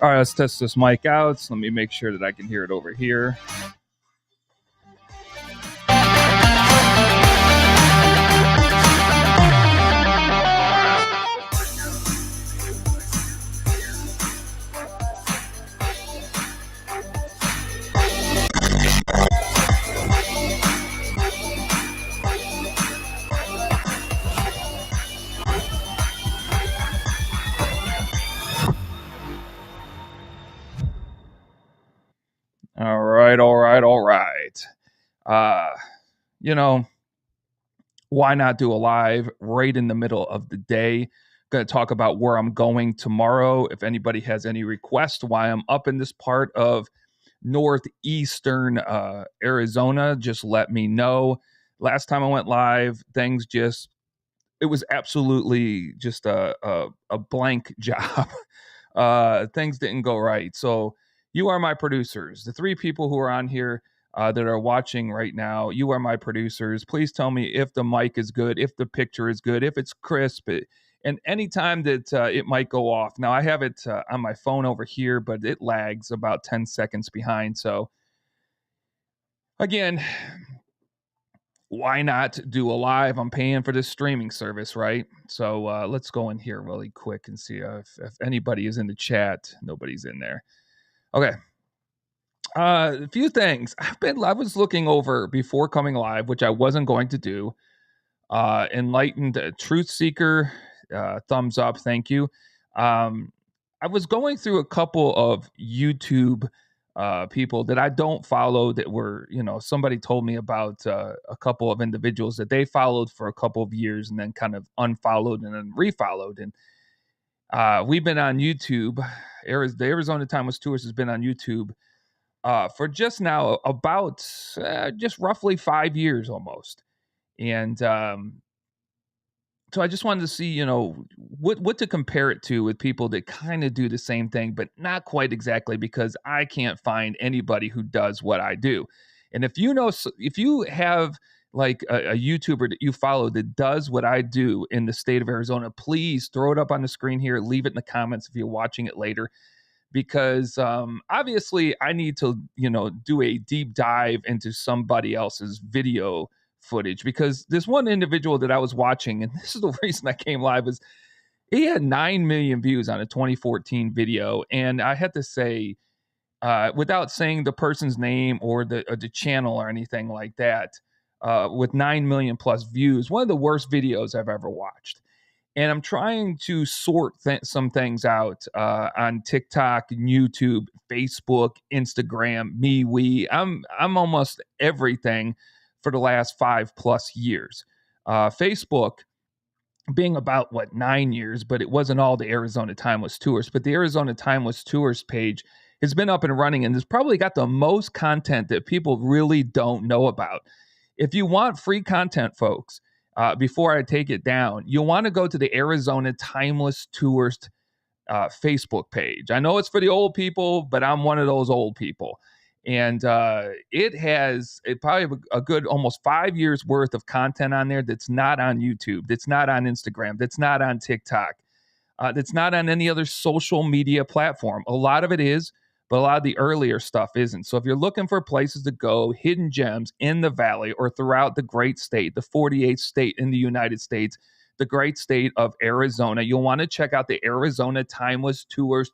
All right, let's test this mic out. So let me make sure that I can hear it over here. All right. You know, why not do a live right in the middle of the day? Going to talk about where I'm going tomorrow. If anybody has any requests why I'm up in this part of northeastern Arizona, just let me know. Last time I went live, it was absolutely just a blank job. Things didn't go right. So you are my producers. The three people who are on here that are watching right now, you are my producers. Please tell me if the mic is good, if the picture is good, if it's crisp, and anytime that it might go off. Now, I have it on my phone over here, but it lags about 10 seconds behind. So, again, why not do a live? I'm paying for this streaming service, right? So let's go in here really quick and see if anybody is in the chat. Nobody's in there. Okay. A few things. I was looking over before coming live, which I wasn't going to do. Enlightened Truth Seeker, thumbs up, thank you. I was going through a couple of YouTube people that I don't follow that were, somebody told me about a couple of individuals that they followed for a couple of years and then kind of unfollowed and then refollowed. And we've been on YouTube. The Arizona Timeless Tours has been on YouTube for just now about just roughly 5 years almost. And so I just wanted to see, what to compare it to with people that kind of do the same thing, but not quite exactly, because I can't find anybody who does what I do. And if you have like a YouTuber that you follow that does what I do in the state of Arizona, please throw it up on the screen here. Leave it in the comments if you're watching it later, because obviously I need to, do a deep dive into somebody else's video footage, because this one individual that I was watching, and this is the reason I came live, is he had 9 million views on a 2014 video. And I had to say, without saying the person's name or the channel or anything like that, with 9 million plus views, one of the worst videos I've ever watched. And I'm trying to sort some things out on TikTok, YouTube, Facebook, Instagram, MeWe. I'm almost everything for the last 5+ years. Facebook being about 9 years, but it wasn't all the Arizona Timeless Tours. But the Arizona Timeless Tours page has been up and running, and has probably got the most content that people really don't know about. If you want free content, folks, before I take it down, you'll want to go to the Arizona Timeless Tours Facebook page. I know it's for the old people, but I'm one of those old people. And it probably a good almost 5 years worth of content on there that's not on YouTube, that's not on Instagram, that's not on TikTok, that's not on any other social media platform. A lot of it is, but a lot of the earlier stuff isn't. So if you're looking for places to go, hidden gems in the valley or throughout the great state, the 48th state in the United States, the great state of Arizona, you'll want to check out the Arizona Timeless Tours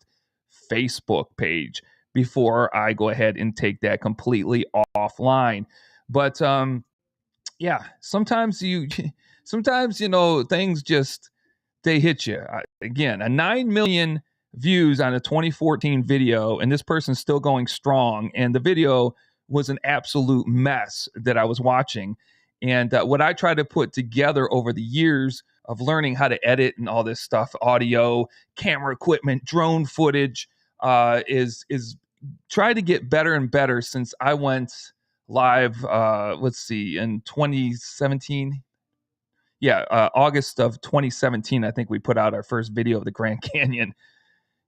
Facebook page before I go ahead and take that completely offline. But yeah, sometimes things just they hit you. Again, a 9 million views on a 2014 video, and this person's still going strong. And the video was an absolute mess that I was watching. And what I try to put together over the years of learning how to edit and all this stuff, audio, camera equipment, drone footage, is try to get better and better since I went live. Let's see, in 2017. Yeah, August of 2017, I think we put out our first video of the Grand Canyon.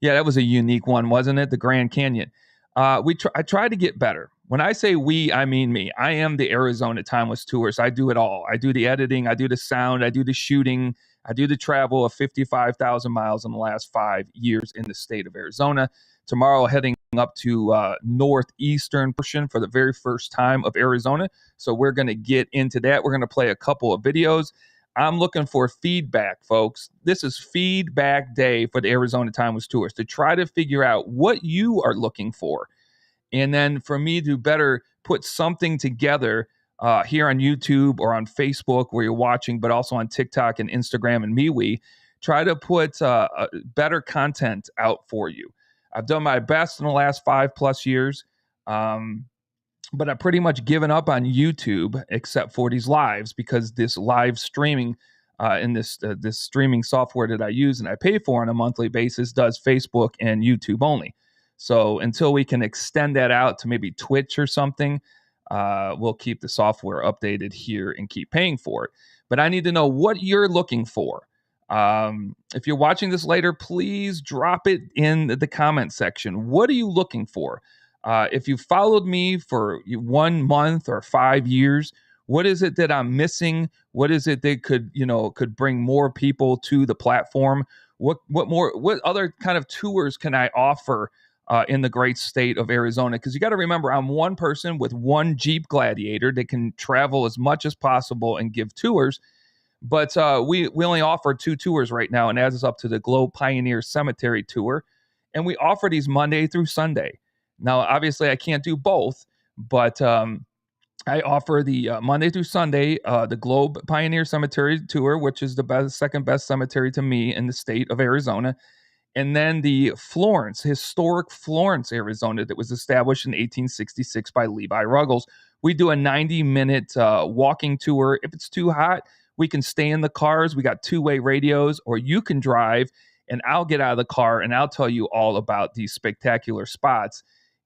Yeah, that was a unique one, wasn't it? The Grand Canyon. I try to get better. When I say we, I mean me. I am the Arizona Timeless Tours. I do it all. I do the editing, I do the sound, I do the shooting, I do the travel of 55,000 miles in the last 5 years in the state of Arizona. Tomorrow, heading up to northeastern portion for the very first time of Arizona. So we're going to get into that. We're going to play a couple of videos. I'm looking for feedback, folks. This is feedback day for the Arizona Timeless Tours to try to figure out what you are looking for. And then for me to better put something together here on YouTube or on Facebook where you're watching, but also on TikTok and Instagram and MeWe, try to put better content out for you. I've done my best in the last 5+ years. But I've pretty much given up on YouTube except for these lives because this live streaming in this streaming software that I use and I pay for on a monthly basis does Facebook and YouTube only. So until we can extend that out to maybe Twitch or something, we'll keep the software updated here and keep paying for it. But I need to know what you're looking for. If you're watching this later, please drop it in the comment section. What are you looking for? If you followed me for 1 month or 5 years, what is it that I'm missing? What is it that could bring more people to the platform? What other kind of tours can I offer in the great state of Arizona? Because you got to remember, I'm one person with one Jeep Gladiator that can travel as much as possible and give tours. But we only offer 2 tours right now, and adds us up to the Globe Pioneer Cemetery Tour. And we offer these Monday through Sunday. Now, obviously, I can't do both, but I offer the Monday through Sunday, the Globe Pioneer Cemetery Tour, which is the second best cemetery to me in the state of Arizona. And then the historic Florence, Arizona, that was established in 1866 by Levi Ruggles. We do a 90-minute walking tour. If it's too hot, we can stay in the cars. We got 2-way radios, or you can drive, and I'll get out of the car, and I'll tell you all about these spectacular spots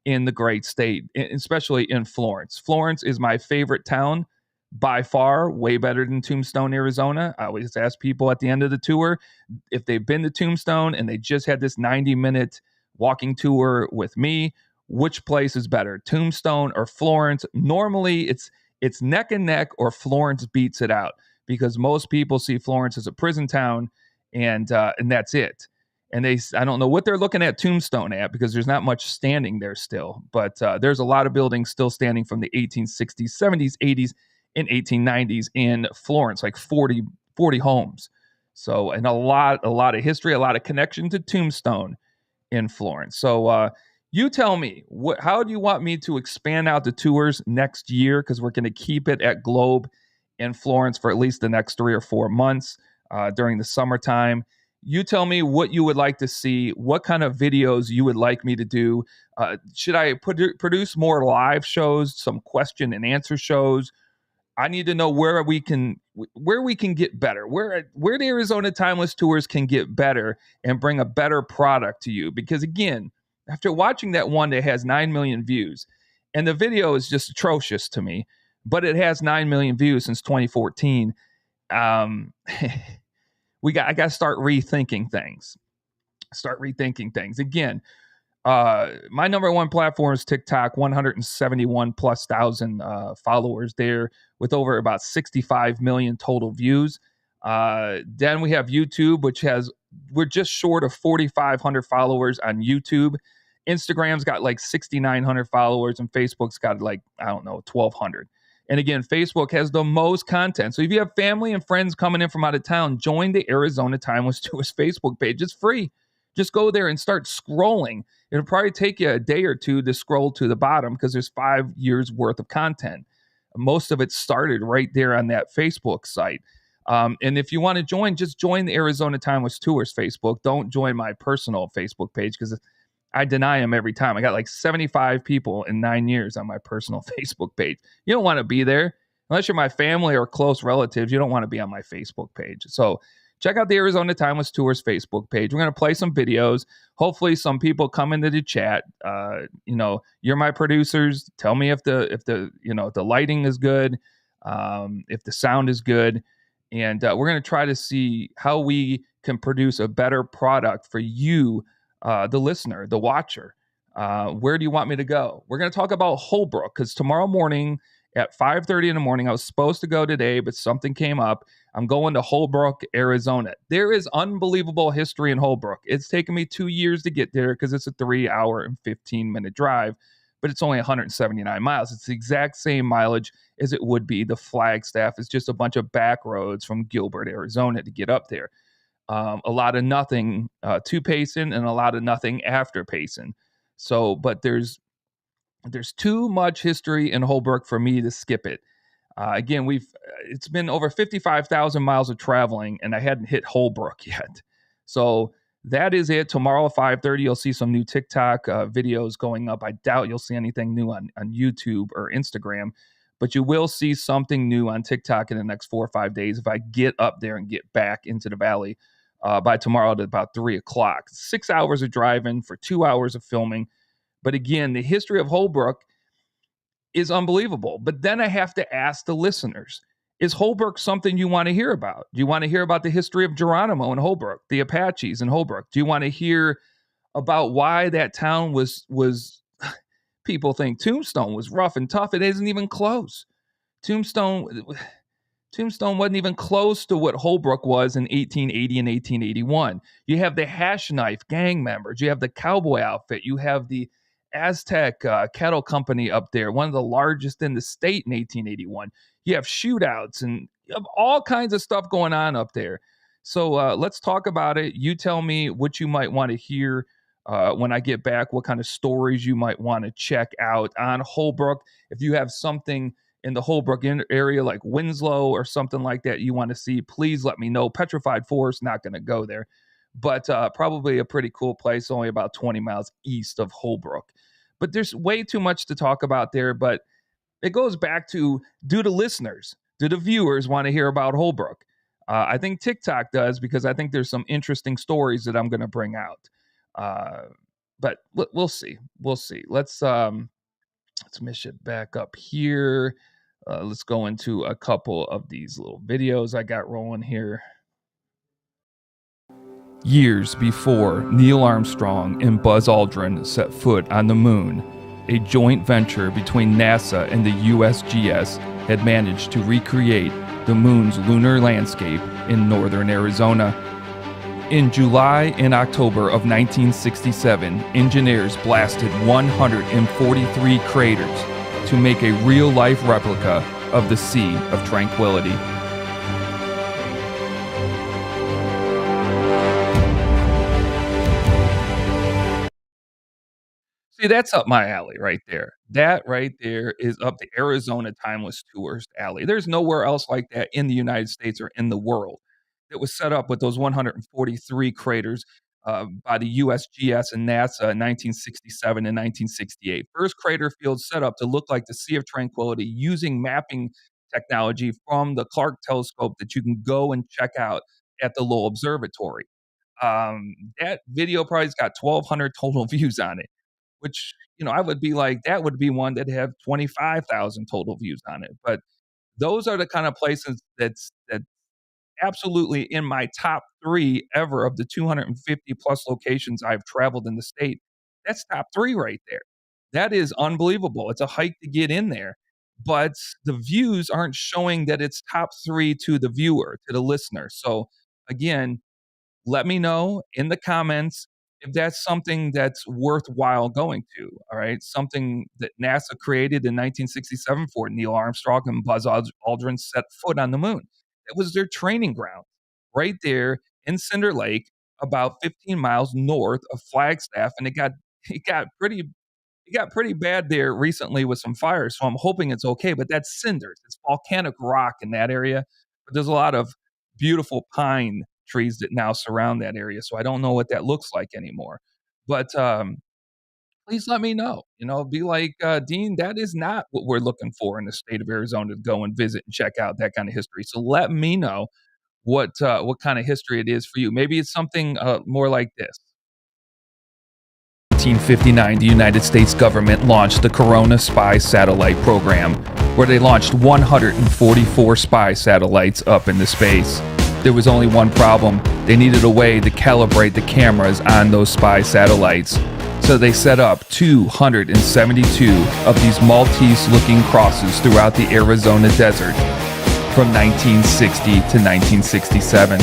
in the great state, especially in Florence. Florence is my favorite town by far, way better than Tombstone, Arizona. I always ask people at the end of the tour if they've been to Tombstone and they just had this 90-minute walking tour with me, which place is better, Tombstone or Florence? Normally, it's neck and neck, or Florence beats it out because most people see Florence as a prison town, and that's it. And I don't know what they're looking at Tombstone at because there's not much standing there still. But there's a lot of buildings still standing from the 1860s, 70s, 80s, and 1890s in Florence, like 40 homes. So, and a lot of history, a lot of connection to Tombstone in Florence. So you tell me, how do you want me to expand out the tours next year? Because we're going to keep it at Globe in Florence for at least the next 3 or 4 months during the summertime. You tell me what you would like to see, what kind of videos you would like me to do. Should I produce more live shows, some question and answer shows? I need to know where we can get better, where the Arizona Timeless Tours can get better and bring a better product to you. Because again, after watching that one that has 9 million views, and the video is just atrocious to me, but it has 9 million views since 2014. I got to start rethinking things. Again, My number one platform is TikTok, 171 plus thousand followers there with over about 65 million total views. Then we have YouTube, which has, we're just short of 4,500 followers on YouTube. Instagram's got like 6,900 followers, and Facebook's got like, I don't know, 1,200. And again, Facebook has the most content. So if you have family and friends coming in from out of town, join the Arizona Time with Stewart's Facebook page. It's free. Just go there and start scrolling. It'll probably take you a day or two to scroll to the bottom because there's 5 years worth of content. Most of it started right there on that Facebook site. And if you want to join, just join the Arizona Time with Tours Facebook. Don't join my personal Facebook page because I deny them every time. I got like 75 people in 9 years on my personal Facebook page. You don't want to be there unless you're my family or close relatives. You don't want to be on my Facebook page. So check out the Arizona Timeless Tours Facebook page. We're going to play some videos. Hopefully, some people come into the chat. You're my producers. Tell me if the lighting is good, if the sound is good, and we're going to try to see how we can produce a better product for you, the listener, the watcher. Where do you want me to go? We're going to talk about Holbrook because tomorrow morning at 5:30 in the morning, I was supposed to go today, but something came up. I'm going to Holbrook, Arizona. There is unbelievable history in Holbrook. It's taken me 2 years to get there because it's a 3 hour and 15-minute drive, but it's only 179 miles. It's the exact same mileage as it would be the Flagstaff. It's just a bunch of back roads from Gilbert, Arizona to get up there. A lot of nothing to Payson and a lot of nothing after Payson. So, but there's too much history in Holbrook for me to skip it. Again, it's been over 55,000 miles of traveling, and I hadn't hit Holbrook yet. So that is it. Tomorrow at 5:30, you'll see some new TikTok videos going up. I doubt you'll see anything new on YouTube or Instagram, but you will see something new on TikTok in the next 4 or 5 days if I get up there and get back into the valley by tomorrow at about 3 o'clock. 6 hours of driving for 2 hours of filming. But again, the history of Holbrook is unbelievable. But then I have to ask the listeners, is Holbrook something you want to hear about? Do you want to hear about the history of Geronimo and Holbrook, the Apaches in Holbrook? Do you want to hear about why that town was people think Tombstone was rough and tough? It isn't even close. Tombstone Tombstone wasn't even close to what Holbrook was in 1880 and 1881. You have the Hash Knife gang members. You have the cowboy outfit. You have the Aztec Cattle Company up there, one of the largest in the state in 1881. You have shootouts and you have all kinds of stuff going on up there. So let's talk about it. You tell me what you might want to hear when I get back, what kind of stories you might want to check out on Holbrook. If you have something in the Holbrook area like Winslow or something like that you want to see, please let me know. Petrified Forest, not going to go there, but probably a pretty cool place, only about 20 miles east of Holbrook. But there's way too much to talk about there. But it goes back to, do the listeners, do the viewers want to hear about Holbrook? I think TikTok does because I think there's some interesting stories that I'm going to bring out. Uh, but we'll see. We'll see. Let's mish it back up here. Let's go into a couple of these little videos I got rolling here. Years before Neil Armstrong and Buzz Aldrin set foot on the moon, a joint venture between NASA and the USGS had managed to recreate the moon's lunar landscape in northern Arizona. In July and October of 1967, engineers blasted 143 craters to make a real-life replica of the Sea of Tranquility. See, that's up my alley right there. That right there is up the Arizona Timeless Tourist alley. There's nowhere else like that in the United States or in the world. It was set up with those 143 craters by the USGS and NASA in 1967 and 1968. First crater field set up to look like the Sea of Tranquility using mapping technology from the Clark telescope that you can go and check out at the Lowell Observatory. That video probably's got 1,200 total views on it, which, I would be like, that would be one that have 25,000 total views on it. But those are the kind of places that absolutely in my top 3 ever of the 250 plus locations I've traveled in the state. That's top 3 right there. That is unbelievable. It's a hike to get in there, but the views aren't showing that it's top 3 to the viewer, to the listener. So, again, let me know in the comments if that's something that's worthwhile going to. All right. Something that NASA created in 1967 for Neil Armstrong and Buzz Aldrin set foot on the moon. It was their training ground right there in Cinder Lake, about 15 miles north of Flagstaff. And it got pretty bad there recently with some fires, so I'm hoping it's okay. But that's cinders. It's volcanic rock in that area. But there's a lot of beautiful pine trees that now surround that area, so I don't know what that looks like anymore. But please let me know. Be like, Dean, that is not what we're looking for in the state of Arizona to go and visit and check out that kind of history. So let me know what kind of history it is for you. Maybe it's something more like this. 1959, the United States government launched the Corona Spy Satellite Program, where they launched 144 spy satellites up into space. There was only one problem. They needed a way to calibrate the cameras on those spy satellites. So they set up 272 of these Maltese-looking crosses throughout the Arizona desert from 1960 to 1967.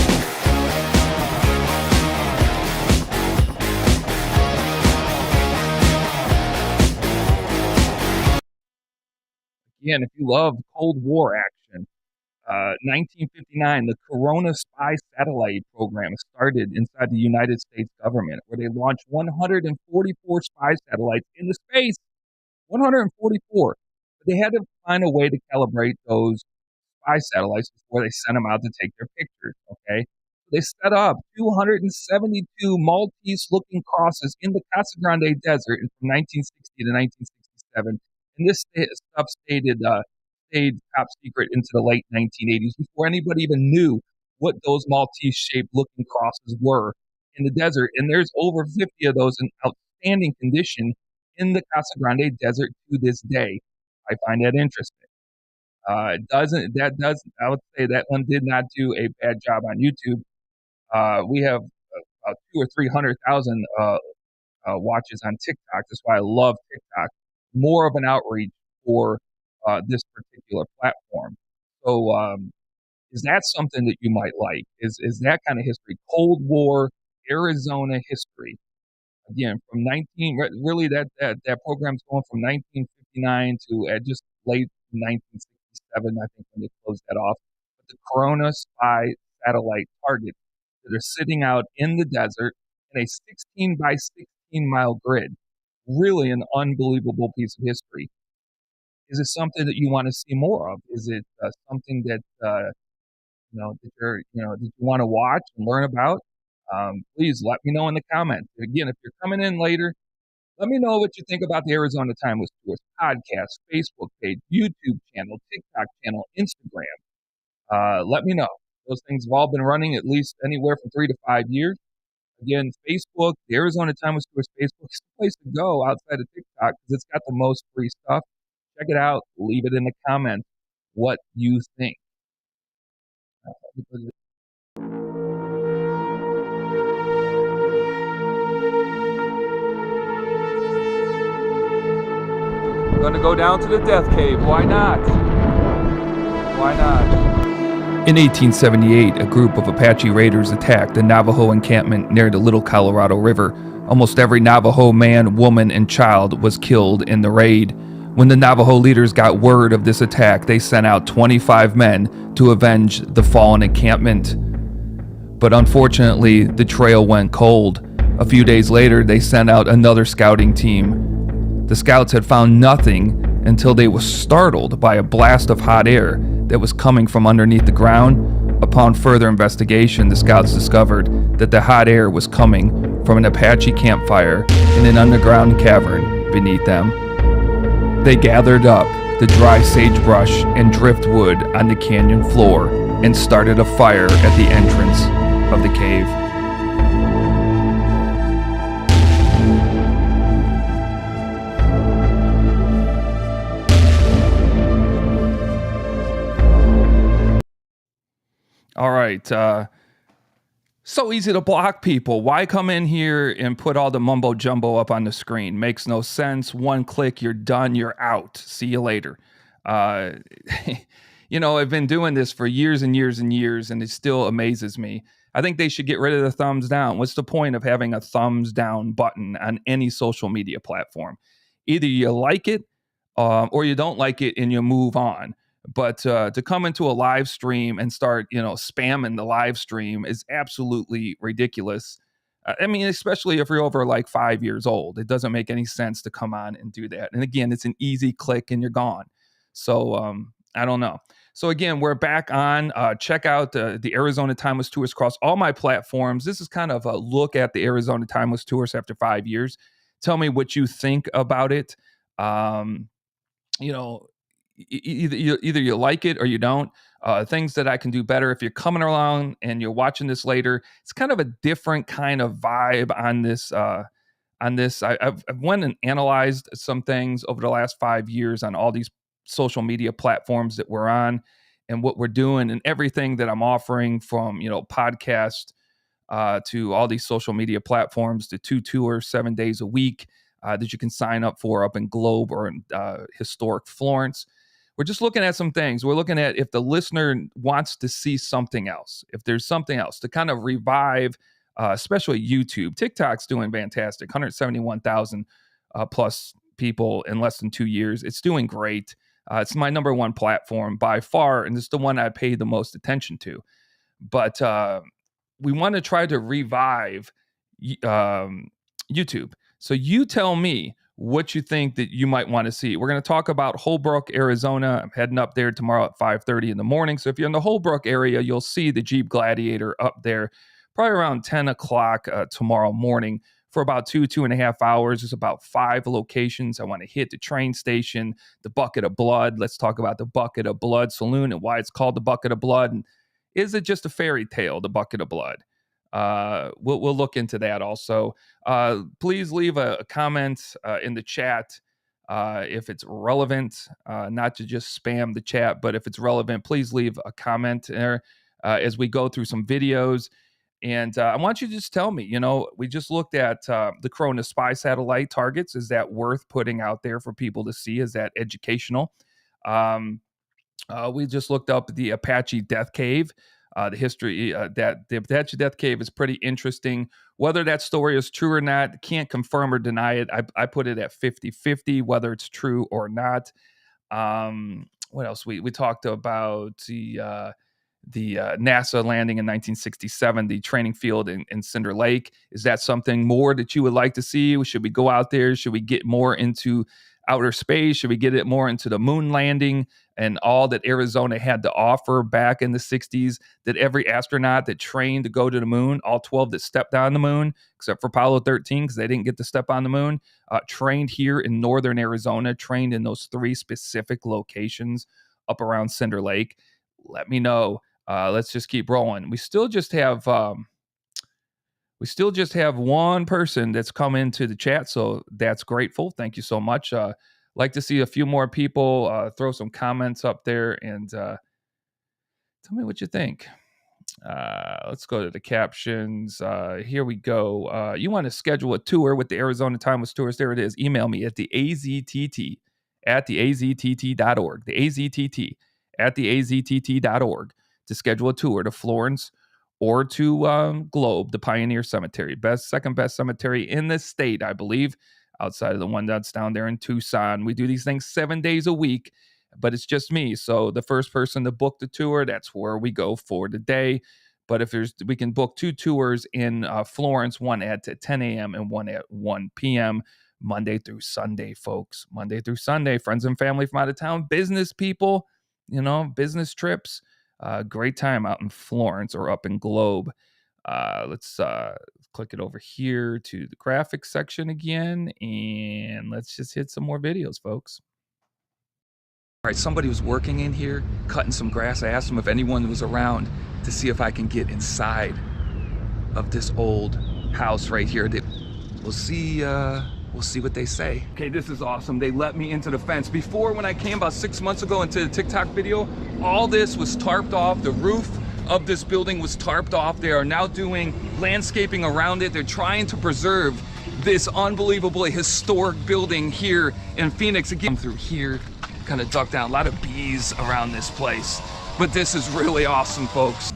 Again, if you love Cold War action, 1959, the Corona Spy Satellite Program started inside the United States government, where they launched 144 spy satellites into space. 144. But they had to find a way to calibrate those spy satellites before they sent them out to take their pictures, okay? So they set up 272 Maltese-looking crosses in the Casa Grande Desert from 1960 to 1967. And this stuff stayed top secret into the late 1980s before anybody even knew what those Maltese-shaped looking crosses were in the desert. And there's over 50 of those in outstanding condition in the Casa Grande Desert to this day. I find that interesting. I would say that one did not do a bad job on YouTube. We have about 200,000 or 300,000 watches on TikTok. That's why I love TikTok. More of an outreach for this particular platform. So, is that something that you might like? Is that kind of history? Cold War Arizona history. Again, from really that program's going from 1959 to just late 1967, I think, when they closed that off. But the Corona Spy Satellite targets that are sitting out in the desert in a 16 by 16 mile grid. Really an unbelievable piece of history. Is it something that you want to see more of? Is it something that that you want to watch and learn about? Please let me know in the comments. Again, if you're coming in later, let me know what you think about the Arizona Time with Stuart podcast, Facebook page, YouTube channel, TikTok channel, Instagram. Let me know. Those things have all been running at least anywhere from 3 to 5 years. Again, Facebook, the Arizona Time with Stuart Facebook is the place to go outside of TikTok because it's got the most free stuff. Check it out. Leave it in the comments what you think. I'm going to go down to the Death Cave. Why not? Why not? In 1878, a group of Apache raiders attacked the Navajo encampment near the Little Colorado River. Almost every Navajo man, woman, and child was killed in the raid. When the Navajo leaders got word of this attack, they sent out 25 men to avenge the fallen encampment. But unfortunately, the trail went cold. A few days later, they sent out another scouting team. The scouts had found nothing until they were startled by a blast of hot air that was coming from underneath the ground. Upon further investigation, the scouts discovered that the hot air was coming from an Apache campfire in an underground cavern beneath them. They gathered up the dry sagebrush and driftwood on the canyon floor and started a fire at the entrance of the cave. All right. So easy to block people. Why come in here and put all the mumbo jumbo up on the screen? Makes no sense. One click, you're done, you're out. See you later. Uh, I've been doing this for years and years and years, and it still amazes me. I think they should get rid of the thumbs down. What's the point of having a thumbs down button on any social media platform? Either you like it or you don't like it and you move on. But to come into a live stream and start, spamming the live stream is absolutely ridiculous. I mean, especially if you're over like 5 years old, it doesn't make any sense to come on and do that. And again, it's an easy click and you're gone. So I don't know. So again, we're back on. Check out the Arizona Timeless Tours across all my platforms. This is kind of a look at the Arizona Timeless Tours after 5 years. Tell me what you think about it. You know, either you like it or you don't. Things that I can do better. If you're coming along and you're watching this later, it's kind of a different kind of vibe on this. I've went and analyzed some things over the last 5 years on all these social media platforms that we're on and what we're doing and everything that I'm offering from podcast to all these social media platforms to 2 tours 7 days a week that you can sign up for up in Globe or in historic Florence. We're just looking at some things. We're looking at if the listener wants to see something else, if there's something else to kind of revive, especially YouTube. TikTok's doing fantastic, 171,000 plus people in less than 2 years. It's doing great. It's my number one platform by far, and it's the one I pay the most attention to. But we want to try to revive YouTube. So you tell me what you think that you might want to see. We're going to talk about Holbrook, Arizona. I'm heading up there tomorrow at 5:30 in the morning. So if you're in the Holbrook area, you'll see the Jeep Gladiator up there probably around 10 o'clock tomorrow morning for about 2.5 hours. There's about 5 locations. I want to hit the train station, the Bucket of Blood. Let's talk about the Bucket of Blood Saloon and why it's called the Bucket of Blood. And is it just a fairy tale, the Bucket of Blood? We'll look into that also. Please leave a comment in the chat if it's relevant, not to just spam the chat, but if it's relevant, please leave a comment there as we go through some videos. And I want you to just tell me, we just looked at the Corona spy satellite targets. Is that worth putting out there for people to see? Is that educational? We just looked up the Apache Death Cave. The history that the Apache Death Cave is pretty interesting. Whether that story is true or not, can't confirm or deny it. I put it at 50-50, whether it's true or not. What else? We talked about the NASA landing in 1967, the training field in Cinder Lake. Is that something more that you would like to see? Should we go out there? Should we get more into outer space? Should we get it more into the moon landing and all that Arizona had to offer back in the 60s? That every astronaut that trained to go to the moon, all 12 that stepped on the moon, except for Apollo 13 because they didn't get to step on the moon, trained here in northern Arizona, trained in those 3 specific locations up around Cinder Lake. Let me know. Let's just keep rolling. We still just have one person that's come into the chat, so that's grateful. Thank you so much. Like to see a few more people throw some comments up there and tell me what you think. Let's go to the captions. Here we go. You want to schedule a tour with the Arizona Timeless Tours? There it is. Email me at the AZTT at the AZTT.org. The AZTT at the AZTT.org to schedule a tour to Florence or to Globe, the Pioneer Cemetery. Second best cemetery in the state, I believe, outside of the one that's down there in Tucson. We do these things 7 days a week, but it's just me. So the first person to book the tour, that's where we go for the day. But if we can book 2 tours in Florence, one at 10 a.m. and one at 1 p.m., Monday through Sunday, folks. Monday through Sunday, friends and family from out of town, business people, business trips. Great time out in Florence or up in Globe. Let's click it over here to the graphics section again, and let's just hit some more videos, folks. All right, somebody was working in here, cutting some grass. I asked them if anyone was around to see if I can get inside of this old house right here. We'll see what they say. Okay, this is awesome. They let me into the fence. Before, when I came about 6 months ago into the TikTok video, all this was tarped off. The roof of this building was tarped off. They are now doing landscaping around it. They're trying to preserve this unbelievably historic building here in Phoenix. Again, through here, kind of duck down. A lot of bees around this place. But this is really awesome, folks.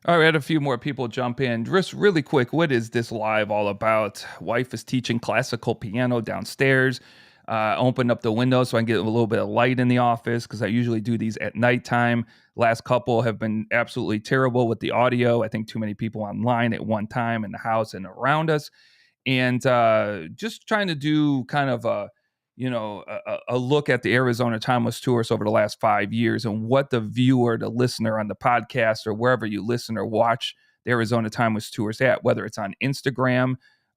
All right, we had a few more people jump in. Just really quick, what is this live all about? Wife is teaching classical piano downstairs. Open up the window so I can get a little bit of light in the office because I usually do these at nighttime. Last couple have been absolutely terrible with the audio. I think too many people online at one time in the house and around us. And just trying to do kind of a look at the Arizona Timeless Tourist over the last 5 years and what the viewer, the listener on the podcast or wherever you listen or watch the Arizona Timeless Tourist at, whether it's on Instagram,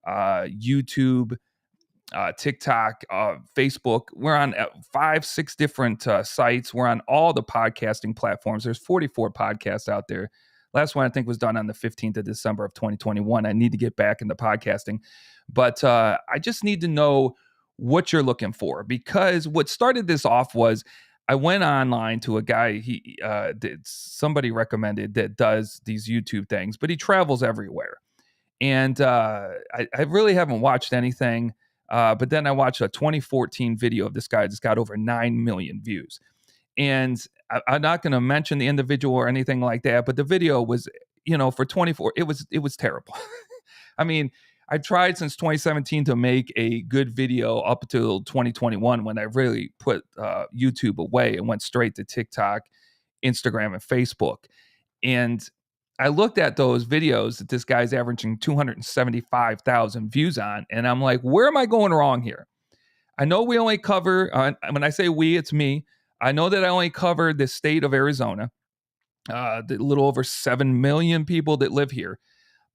YouTube, TikTok, Facebook. We're on 5-6 different sites. We're on all the podcasting platforms. There's 44 podcasts out there. Last one I think was done on the 15th of December of 2021. I need to get back into podcasting, but I just need to know what you're looking for, because what started this off was I went online to a guy somebody recommended that does these YouTube things, but he travels everywhere. And I really haven't watched anything. But then I watched a 2014 video of this guy that's got over 9 million views. And I'm not going to mention the individual or anything like that, but the video was, for 24, it was terrible. I mean, I tried since 2017 to make a good video up until 2021 when I really put YouTube away and went straight to TikTok, Instagram, and Facebook. And I looked at those videos that this guy's averaging 275,000 views on, and I'm like, where am I going wrong here? I know we only cover, when I say we, it's me. I know that I only cover the state of Arizona, the little over 7 million people that live here.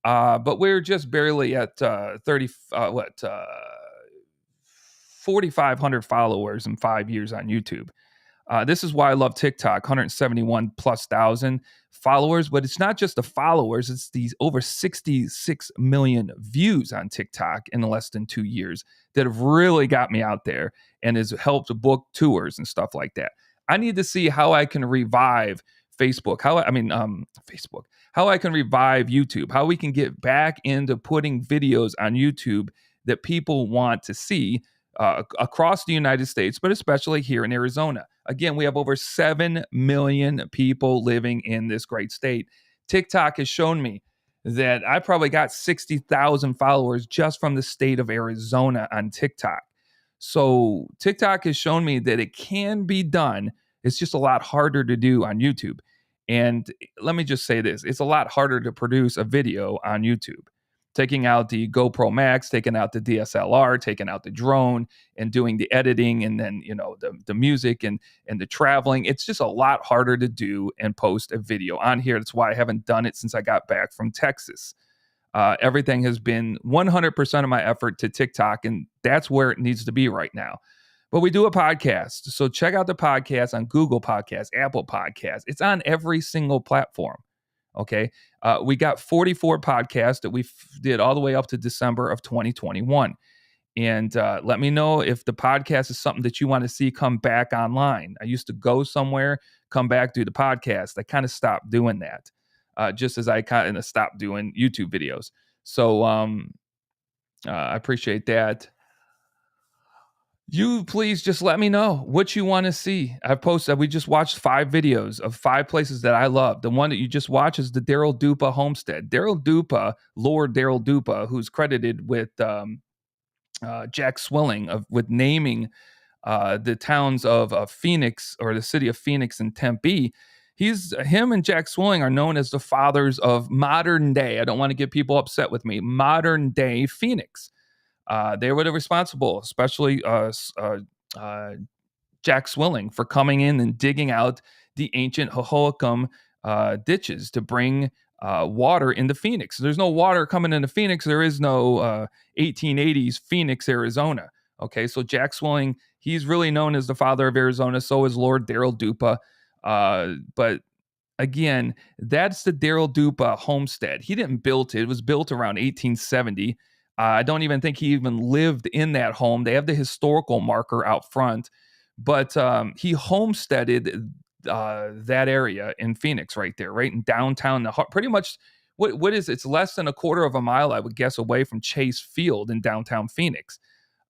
But we're just barely at 4,500 followers in 5 years on YouTube. This is why I love TikTok, 171 plus thousand followers, but it's not just the followers, it's these over 66 million views on TikTok in less than 2 years that have really got me out there and has helped to book tours and stuff like that. I need to see how I can revive Facebook, Facebook, how I can revive YouTube, how we can get back into putting videos on YouTube that people want to see across the United States, but especially here in Arizona. Again, we have over 7 million people living in this great state. TikTok has shown me that I probably got 60,000 followers just from the state of Arizona on TikTok. So TikTok has shown me that it can be done. It's just a lot harder to do on YouTube. And let me just say this, it's a lot harder to produce a video on YouTube. Taking out the GoPro Max, taking out the DSLR, taking out the drone, and doing the editing, and then the music and the traveling. It's just a lot harder to do and post a video on here. That's why I haven't done it since I got back from Texas. Everything has been 100% of my effort to TikTok, and that's where it needs to be right now. But we do a podcast, so check out the podcast on Google Podcasts, Apple Podcasts. It's on every single platform. Okay. We got 44 podcasts that we did all the way up to December of 2021. And let me know if the podcast is something that you want to see come back online. I used to go somewhere, come back, do the podcast. I kind of stopped doing that, just as I kind of stopped doing YouTube videos. So I appreciate that. You please just let me know what you want to see. We just watched 5 videos of 5 places that I love. The one that you just watched is the Daryl Dupa homestead. Lord Daryl Dupa, who's credited with Jack Swilling with naming the towns of Phoenix, or the city of Phoenix and Tempe. Him and Jack Swilling are known as the fathers of modern day. I don't want to get people upset with me. Modern day Phoenix. They were the responsible, especially Jack Swilling, for coming in and digging out the ancient Hohokam ditches to bring water into Phoenix. There's no water coming into Phoenix. There is no 1880s Phoenix, Arizona. Okay, so Jack Swilling, he's really known as the father of Arizona. So is Lord Darrell Dupa. But again, that's the Darrell Dupa homestead. He didn't build it. It was built around 1870. I don't even think he even lived in that home. They have the historical marker out front, but he homesteaded that area in Phoenix, right there, right in downtown. Pretty much, what is it's less than a quarter of a mile, I would guess, away from Chase Field in downtown Phoenix.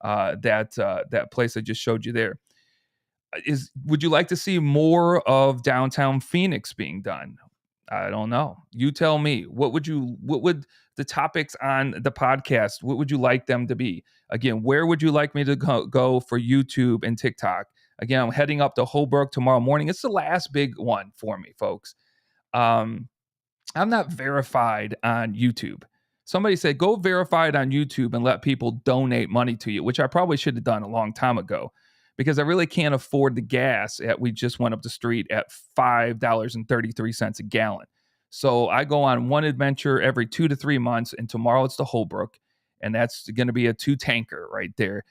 That place I just showed you there. Would you like to see more of downtown Phoenix being done? I don't know. You tell me. What would the topics on the podcast, what would you like them to be? Again, where would you like me to go for YouTube and TikTok? Again, I'm heading up to Holbrook tomorrow morning. It's the last big one for me, folks. I'm not verified on YouTube. Somebody said, go verified on YouTube and let people donate money to you, which I probably should have done a long time ago, because I really can't afford the gas we just went up the street at $5.33 a gallon. So I go on one adventure every 2 to 3 months, and tomorrow it's to Holbrook, and that's going to be a 2-tanker right there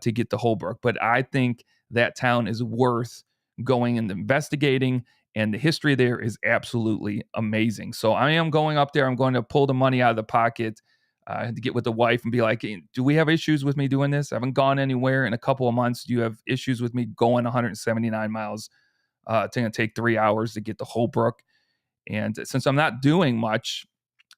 to get to Holbrook. But I think that town is worth going and investigating, and the history there is absolutely amazing. So I am going up there. I'm going to pull the money out of the pocket. I had to get with the wife and be like, hey, do we have issues with me doing this? I haven't gone anywhere in a couple of months. Do you have issues with me going 179 miles? It's going to take 3 hours to get to Holbrook. And since I'm not doing much,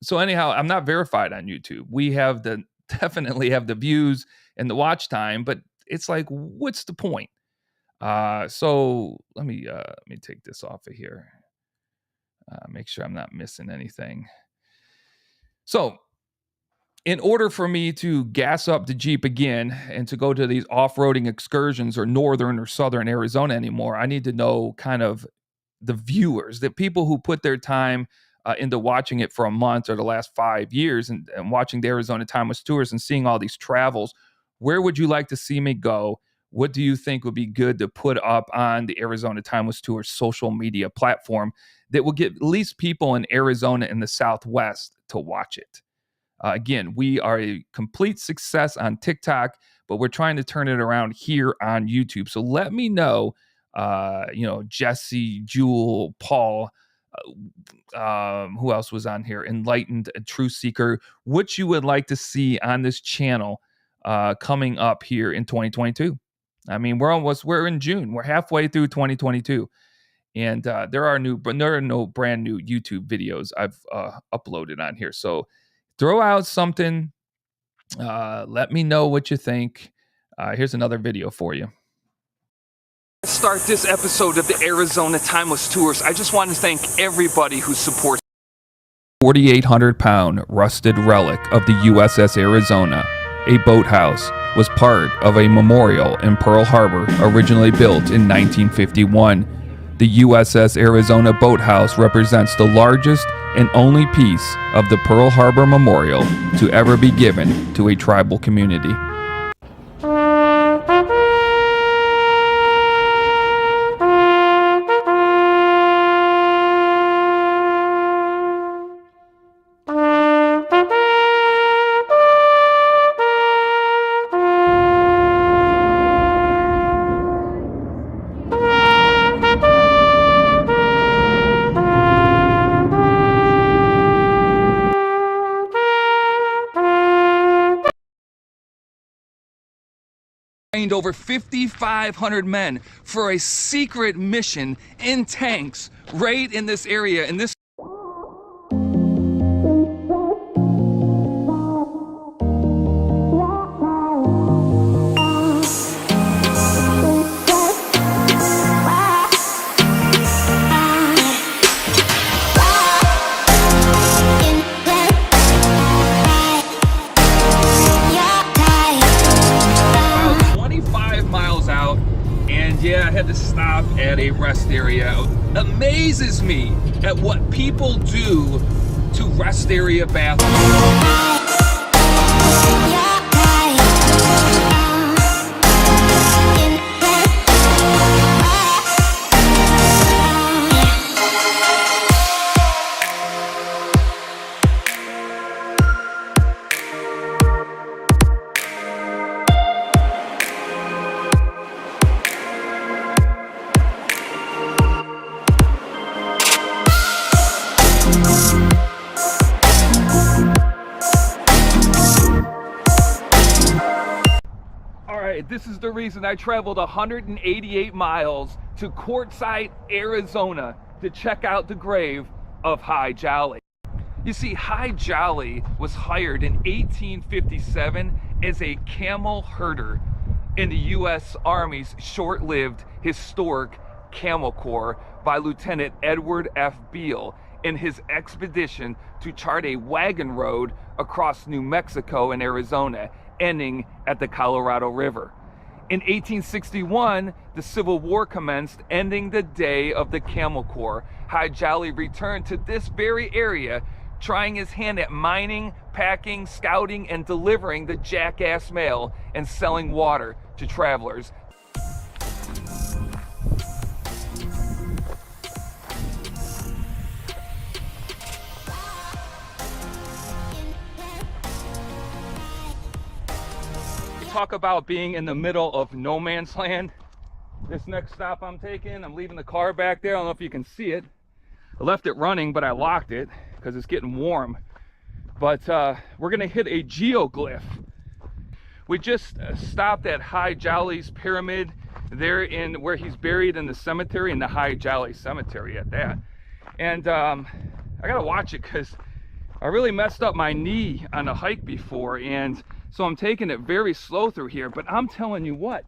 so anyhow, I'm not verified on YouTube. We have definitely have the views and the watch time, but it's like, what's the point? So let me take this off of here. Make sure I'm not missing anything. So in order for me to gas up the Jeep again and to go to these off-roading excursions or northern or southern Arizona anymore, I need to know kind of the viewers, the people who put their time into watching it for a month or the last 5 years and watching the Arizona Timeless Tours and seeing all these travels. Where would you like to see me go? What do you think would be good to put up on the Arizona Timeless Tours social media platform that will get at least people in Arizona and the Southwest to watch it? Again, we are a complete success on TikTok, but we're trying to turn it around here on YouTube. So let me know, Jesse, Jewel, Paul, who else was on here? Enlightened, Truth Seeker, what you would like to see on this channel coming up here in 2022. I mean, we're in June. We're halfway through 2022. And there are no brand new YouTube videos I've uploaded on here. So throw out something. Let me know what you think. Here's another video for you. Start this episode of the Arizona Timeless Tours. I just want to thank everybody who supports 4,800-pound rusted relic of the USS Arizona, a boathouse, was part of a memorial in Pearl Harbor, originally built in 1951. The USS Arizona Boathouse represents the largest and only piece of the Pearl Harbor Memorial to ever be given to a tribal community. Trained over 5,500 men for a secret mission in tanks right in this area. And this I had to stop at a rest area. It amazes me at what people do to rest area bathrooms. this is the reason I traveled 188 miles to Quartzsite, Arizona to check out the grave of Hi Jolly. You see, Hi Jolly was hired in 1857 as a camel herder in the U.S. Army's short-lived historic Camel Corps by Lieutenant Edward F. Beale in his expedition to chart a wagon road across New Mexico and Arizona, ending at the Colorado River. In 1861, the Civil War commenced, ending the day of the Camel Corps. Hi Jolly returned to this very area, trying his hand at mining, packing, scouting, and delivering the Jackass mail and selling water to travelers. Talk about being in the middle of no man's land. This next stop I'm taking, I'm leaving the car back there. I don't know if you can see it. I left it running, but I locked it because it's getting warm. But we're gonna hit a geoglyph. We just stopped at Hi Jolly's pyramid there in where he's buried in the cemetery, in the Hi Jolly cemetery at that. And I gotta watch it because I really messed up my knee on a hike before, and so I'm taking it very slow through here. But I'm telling you what,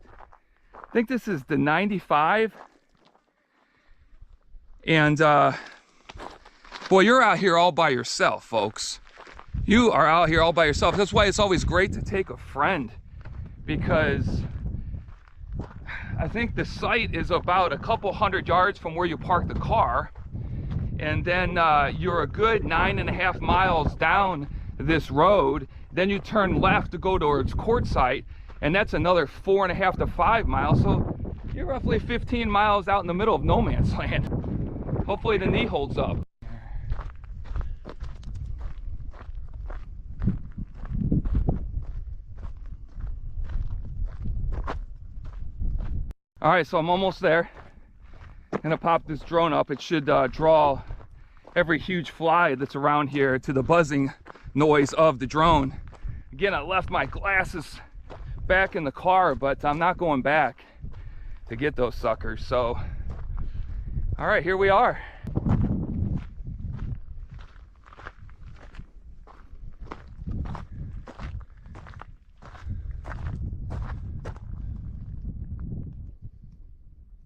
I think this is the 95. And boy, you're out here all by yourself, folks. You are out here all by yourself. That's why it's always great to take a friend, because I think the site is about a couple hundred yards from where you park the car. And then you're a good 9.5 miles down this road. Then you turn left to go towards Quartzsite, and that's another 4.5 to 5 miles. So you're roughly 15 miles out in the middle of no man's land. Hopefully the knee holds up. All right, so I'm almost there. I'm gonna pop this drone up. It should draw every huge fly that's around here to the buzzing noise of the drone. Again, I left my glasses back in the car, but I'm not going back to get those suckers. So, all right, here we are.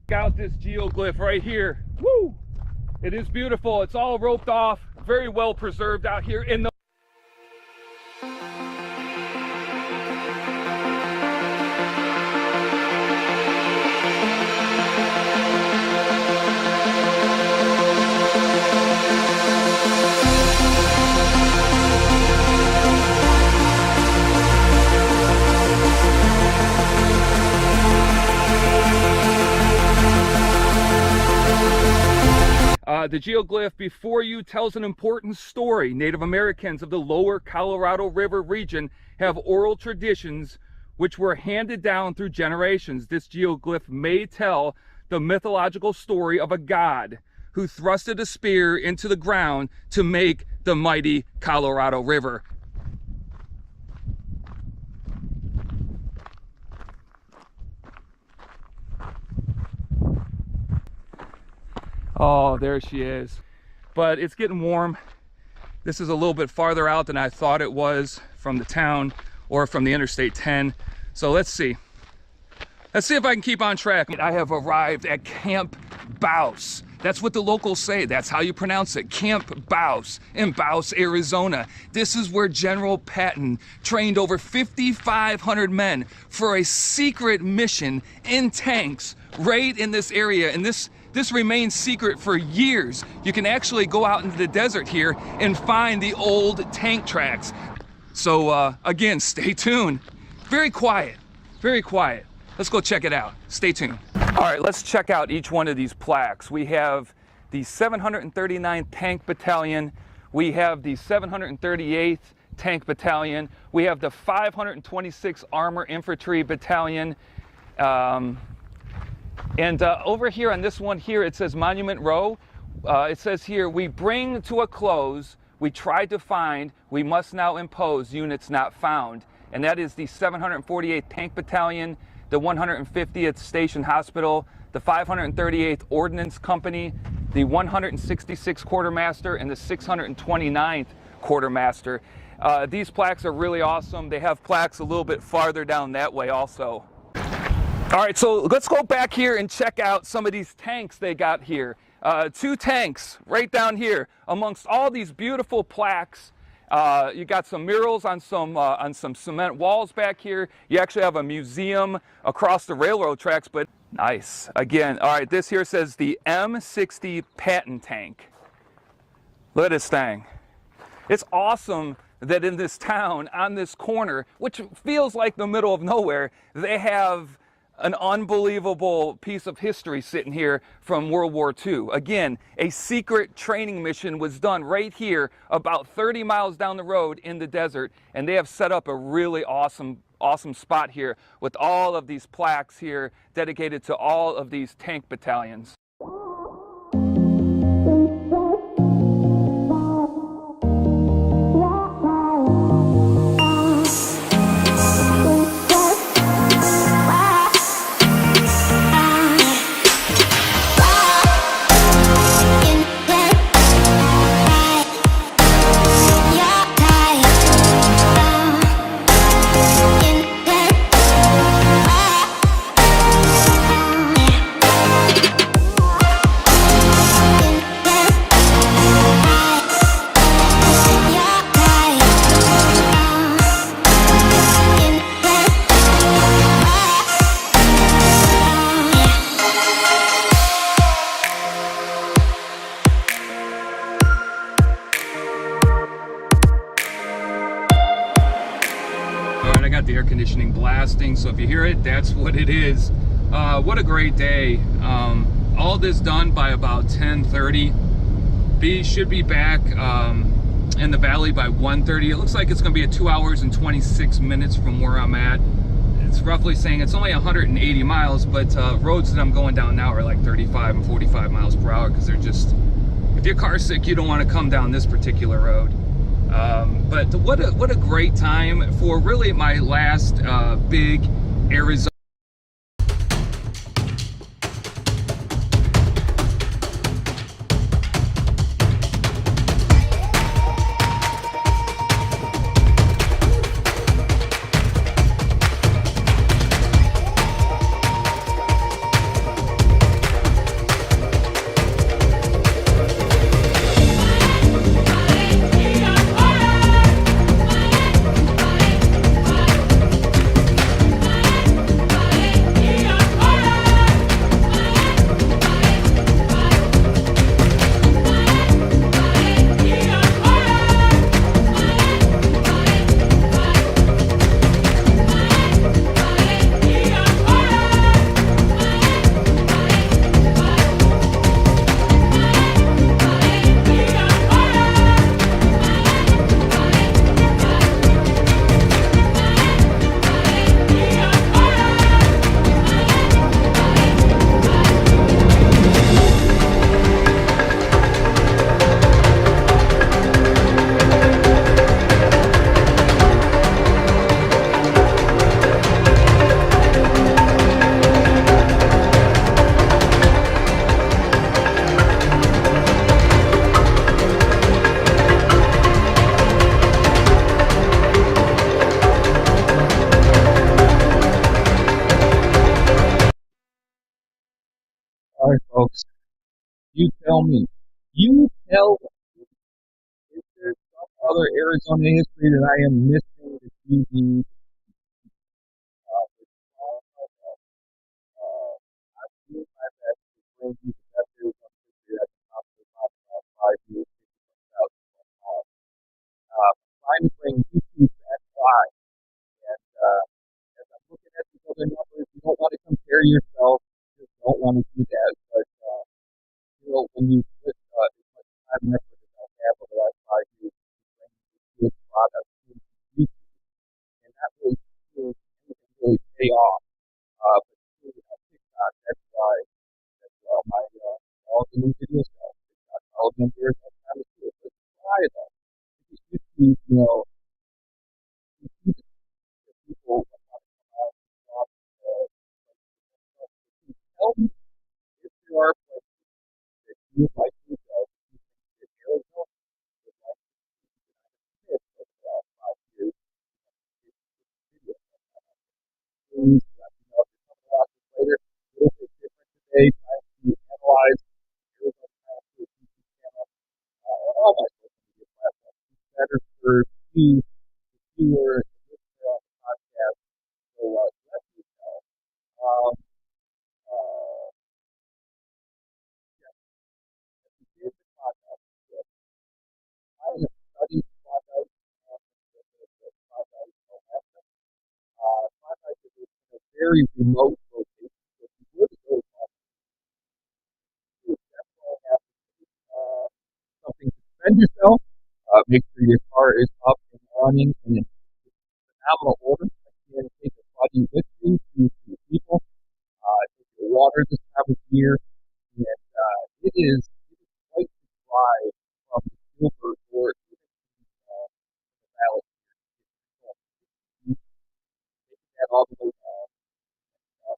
Check out this geoglyph right here. Woo! It is beautiful. It's all roped off, very well preserved out here in the the geoglyph before you tells an important story. Native Americans of the lower Colorado River region have oral traditions which were handed down through generations. This geoglyph may tell the mythological story of a god who thrusted a spear into the ground to make the mighty Colorado River. Oh, there she is. But it's getting warm. This is a little bit farther out than I thought it was from the town or from the Interstate 10. So let's see. Let's see if I can keep on track. I have arrived at Camp Bouse. That's what the locals say. That's how you pronounce it. Camp Bouse in Bouse, Arizona. This is where General Patton trained over 5,500 men for a secret mission in tanks right in this area. And this remains secret for years. You can actually go out into the desert here and find the old tank tracks. So again, stay tuned. Very quiet, very quiet. Let's go check it out. Stay tuned. All right, let's check out each one of these plaques. We have the 739th Tank Battalion. We have the 738th Tank Battalion. We have the 526th Armor Infantry Battalion. And over here on this one here, it says Monument Row. It says here, we bring to a close, we tried to find, we must now impose units not found. And that is the 748th Tank Battalion, the 150th Station Hospital, the 538th Ordnance Company, the 166th Quartermaster, and the 629th Quartermaster. These plaques are really awesome. They have plaques a little bit farther down that way also. All right, so let's go back here and check out some of these tanks they got here. 2 tanks right down here amongst all these beautiful plaques. You got some murals on some cement walls back here. You actually have a museum across the railroad tracks, but nice. Again, all right, this here says the M60 Patton tank. Look at this thing. It's awesome that in this town, on this corner, which feels like the middle of nowhere, they have an unbelievable piece of history sitting here from World War II. Again, a secret training mission was done right here about 30 miles down the road in the desert, and they have set up a really awesome spot here with all of these plaques here dedicated to all of these tank battalions. I got the air conditioning blasting, so if you hear it, that's what it is. What a great day. All this done by about 10:30. B should be back in the valley by 1:30. It looks like it's going to be at 2 hours and 26 minutes from where I'm at. It's roughly saying it's only 180 miles, but roads that I'm going down now are like 35 and 45 miles per hour because they're just, if you're car sick, you don't want to come down this particular road. But what a great time for really my last big Arizona. All right, folks, you tell me. You tell me if there's some other Arizona history that I am missing that you need. I'm doing my best to bring you the best Arizona history I can possibly find in the last 5 years, 50,000 I'm trying to bring YouTube back live. And as I'm looking at these other numbers, you don't want to compare yourself. You just don't want to do that. But you know, when you put as much time and effort as I have over the last 5 years to bring this good product to YouTube, and not really seeing anything really pay off. But seeing it on TikTok, that's why my all the new videos go. TikTok, all of them videos, that's kind of cool. But try though. Because YouTube, you know, you see the people that want to come out and talk, tell me if there are places that you would like to go in Arizona would like to visit over the last 5 years. Please let me know if you're coming to watch this later. A little bit different today, trying to analyze Arizona Council YouTube channel and all my social media platforms. It's better for you, the viewer, the listener on the podcast. So let me know. Um, uh, yeah, here's the podcast. I have studied Klondike and the Klondike Alaska. Klondike is in a very remote location. So if you were to go to Klondike, you would definitely have something to defend yourself. Make sure your car is up and running and in phenomenal order. Again, take a buddy with you to the people. Take your water this time of year. And it is quite the drive from the silver or even the valley. Taking that all the way down. Uh,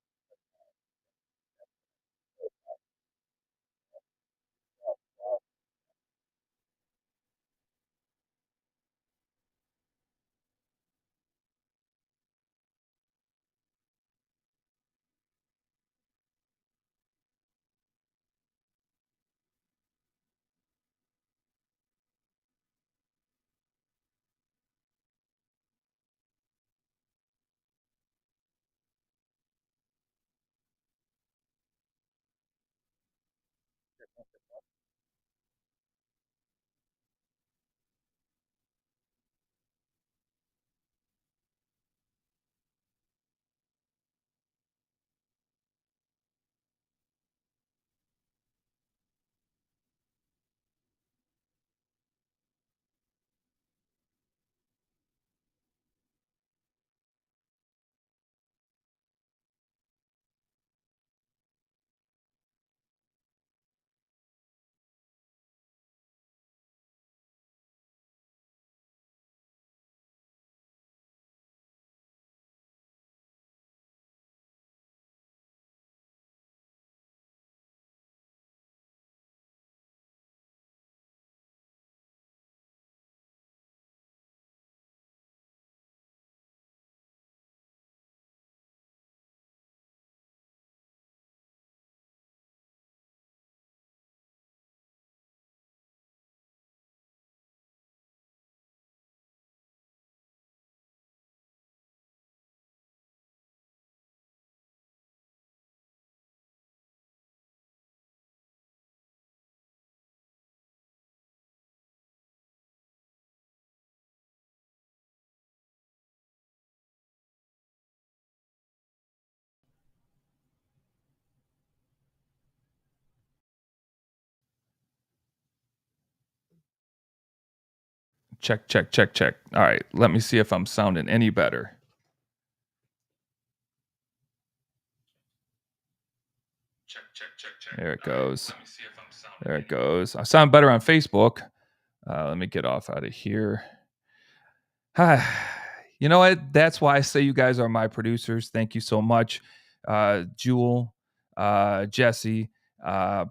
Check, check, check, check. All right, let me see if I'm sounding any better. Check, check, check, check. There it goes. There it goes. I sound better on Facebook. Let me get off out of here. You know what? That's why I say you guys are my producers. Thank you so much, Jewel, Jesse,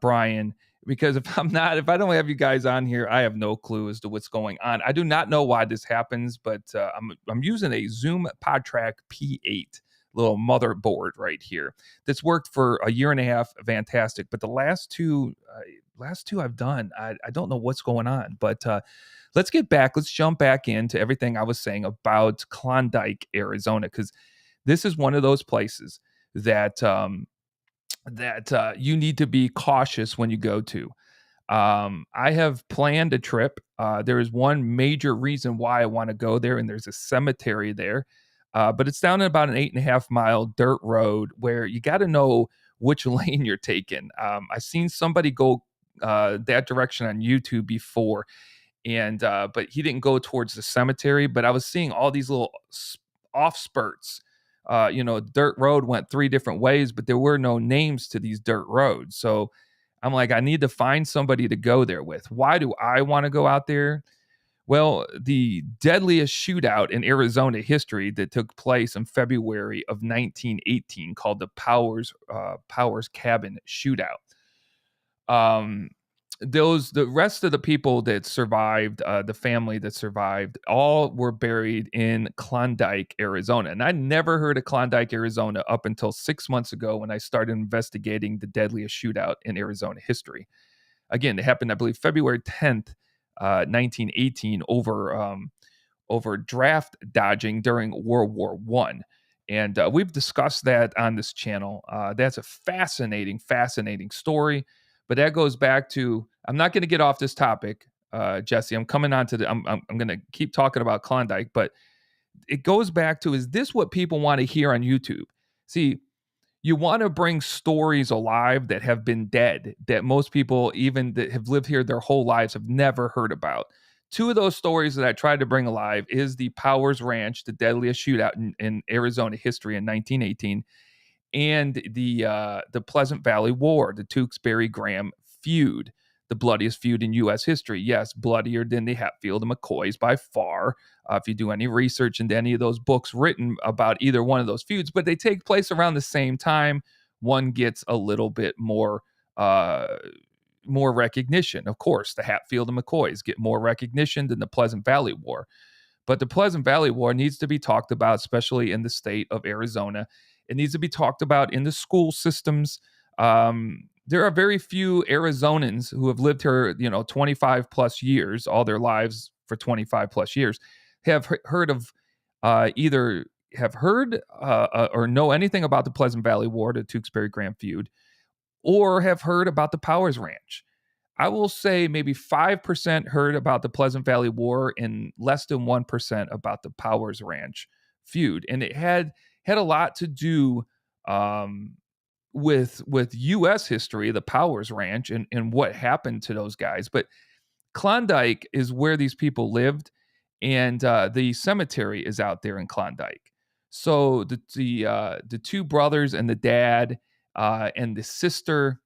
Brian. Because if I don't have you guys on here, I have no clue as to what's going on. I do not know why this happens, but I'm using a Zoom PodTrack P8 little motherboard right here. That's worked for a year and a half, fantastic. But the last two I've done, I don't know what's going on. But let's jump back into everything I was saying about Klondike, Arizona, because this is one of those places that you need to be cautious when you go to. I have planned a trip. There is one major reason why I want to go there, and there's a cemetery there. But it's down in about an 8.5 mile dirt road where you got to know which lane you're taking. I've seen somebody go that direction on YouTube before, and but he didn't go towards the cemetery. But I was seeing all these little off spurts. Dirt road went three different ways, but there were no names to these dirt roads. So I'm like, I need to find somebody to go there with. Why do I want to go out there? Well, the deadliest shootout in Arizona history that took place in February of 1918, called the Powers Cabin Shootout. Um, the rest of the people that survived, the family that survived, all were buried in Klondike, Arizona. And I never heard of Klondike, Arizona up until 6 months ago when I started investigating the deadliest shootout in Arizona history. Again, it happened, I believe, February 10th, 1918, over draft dodging during World War One. And we've discussed that on this channel. That's a fascinating story. But that goes back to, I'm not going to get off this topic, Jesse. I'm coming on to the, I'm going to keep talking about Klondike, but it goes back to, is this what people want to hear on YouTube? See, you want to bring stories alive that have been dead, that most people, even that have lived here their whole lives, have never heard about. Two of those stories that I tried to bring alive is the Powers Ranch, the deadliest shootout in Arizona history in 1918, and the Pleasant Valley War, the Tewksbury-Graham feud, the bloodiest feud in U.S. history. Yes, bloodier than the Hatfield and McCoys by far. If you do any research into any of those books written about either one of those feuds, but they take place around the same time. One gets a little bit more recognition. Of course, the Hatfield and McCoys get more recognition than the Pleasant Valley War. But the Pleasant Valley War needs to be talked about, especially in the state of Arizona. It needs to be talked about in the school systems. There are very few Arizonans who have lived here, 25 plus years, all their lives for 25 plus years, have heard of either have heard or know anything about the Pleasant Valley War, the Tewksbury-Graham feud, or have heard about the Powers Ranch. I will say maybe 5% heard about the Pleasant Valley War and less than 1% about the Powers Ranch feud. And it had a lot to do with U.S. history, the Powers Ranch, and what happened to those guys. But Klondike is where these people lived, and the cemetery is out there in Klondike. So the two brothers and the dad and the sister,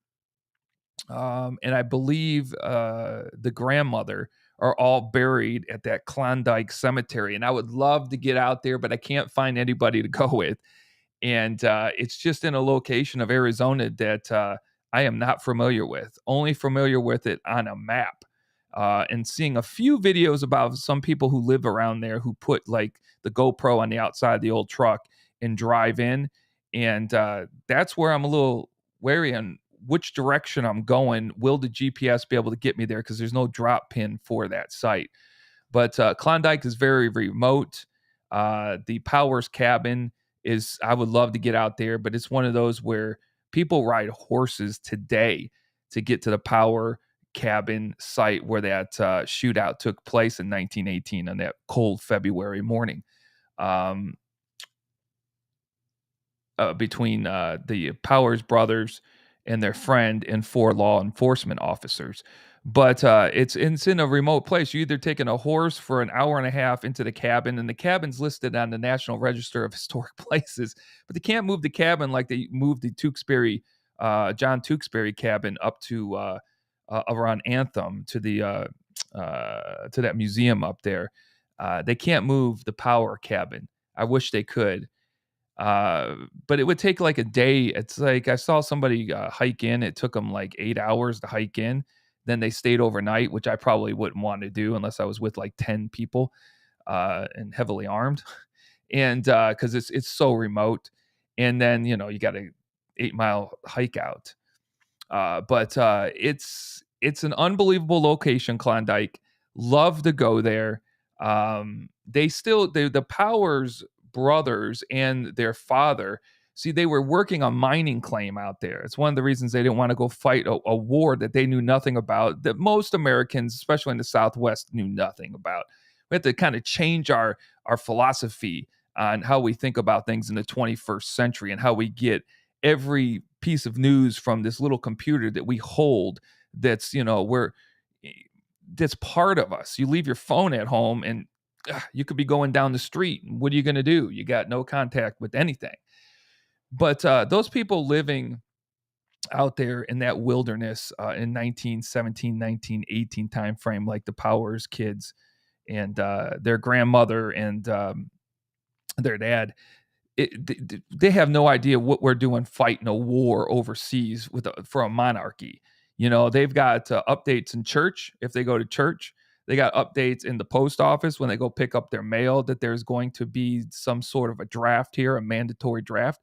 and I believe the grandmother, are all buried at that Klondike cemetery. And I would love to get out there, but I can't find anybody to go with. And it's just in a location of Arizona that I am not familiar with, only familiar with it on a map. And seeing a few videos about some people who live around there who put like the GoPro on the outside of the old truck and drive in. And that's where I'm a little wary on which direction I'm going. Will the GPS be able to get me there? Because there's no drop pin for that site. But Klondike is very remote. The Powers Cabin is, I would love to get out there, but it's one of those where people ride horses today to get to the Power Cabin site where that shootout took place in 1918 on that cold February morning. Between the Powers brothers and their friend and 4 law enforcement officers. But it's in a remote place. You're either taking a horse for an hour and a half into the cabin, and the cabin's listed on the National Register of Historic Places, but they can't move the cabin like they moved the John Tewksbury cabin up to around Anthem to that museum up there. They can't move the Power Cabin. I wish they could. But it would take like a day. It's like I saw somebody hike in. It took them like 8 hours to hike in. Then they stayed overnight, which I probably wouldn't want to do unless I was with like 10 people and heavily armed. And because it's so remote. And then, you got a 8-mile hike out. But it's an unbelievable location, Klondike. Love to go there. The Powers brothers and their father, see, they were working a mining claim out there. It's one of the reasons they didn't want to go fight a war that they knew nothing about, that most Americans, especially in the Southwest, knew nothing about. We have to kind of change our philosophy on how we think about things in the 21st century and how we get every piece of news from this little computer that we hold that's part of us. You leave your phone at home and you could be going down the street. What are you going to do? You got no contact with anything. But those people living out there in that wilderness in 1917, 1918 timeframe, like the Powers kids and their grandmother and their dad. They have no idea what we're doing fighting a war overseas for a monarchy. They've got updates in church if they go to church. They got updates in the post office when they go pick up their mail that there's going to be some sort of a draft here, a mandatory draft.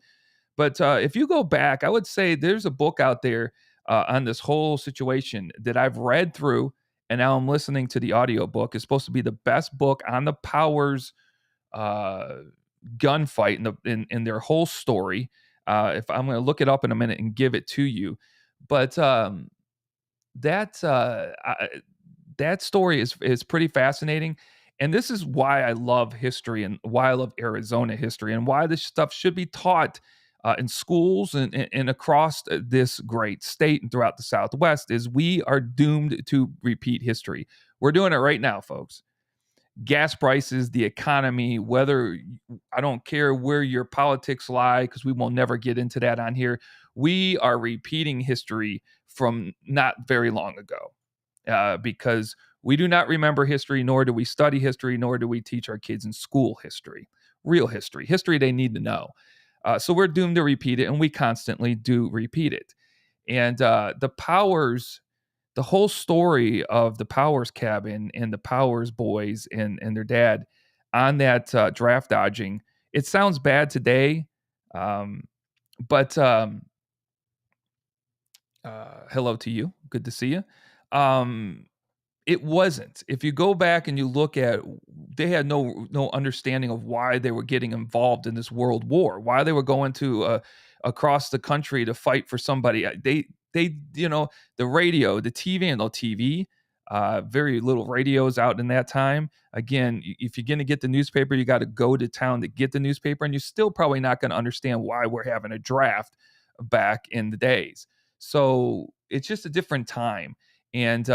But if you go back, I would say there's a book out there on this whole situation that I've read through, and now I'm listening to the audiobook. It's supposed to be the best book on the Powers gunfight in their whole story. If I'm going to look it up in a minute and give it to you, but that that story is pretty fascinating, and this is why I love history and why I love Arizona history and why this stuff should be taught in schools and across this great state and throughout the Southwest. Is we are doomed to repeat history. We're doing it right now, folks. Gas prices, the economy, whether I don't care where your politics lie, because we will never get into that on here. We are repeating history from not very long ago because we do not remember history, nor do we study history, nor do we teach our kids in school history, real history they need to know. So we're doomed to repeat it, and we constantly do repeat it. And the Powers, the whole story of the Powers cabin and the Powers boys and their dad on that draft dodging, it sounds bad today, but hello to you. Good to see you. It wasn't. If you go back and you look at, they had no understanding of why they were getting involved in this world war, why they were going to across the country to fight for somebody. They the radio, the TV, and no TV, very little radios out in that time. Again, if you're going to get the newspaper, you got to go to town to get the newspaper, and you're still probably not going to understand why we're having a draft back in the days. So it's just a different time. And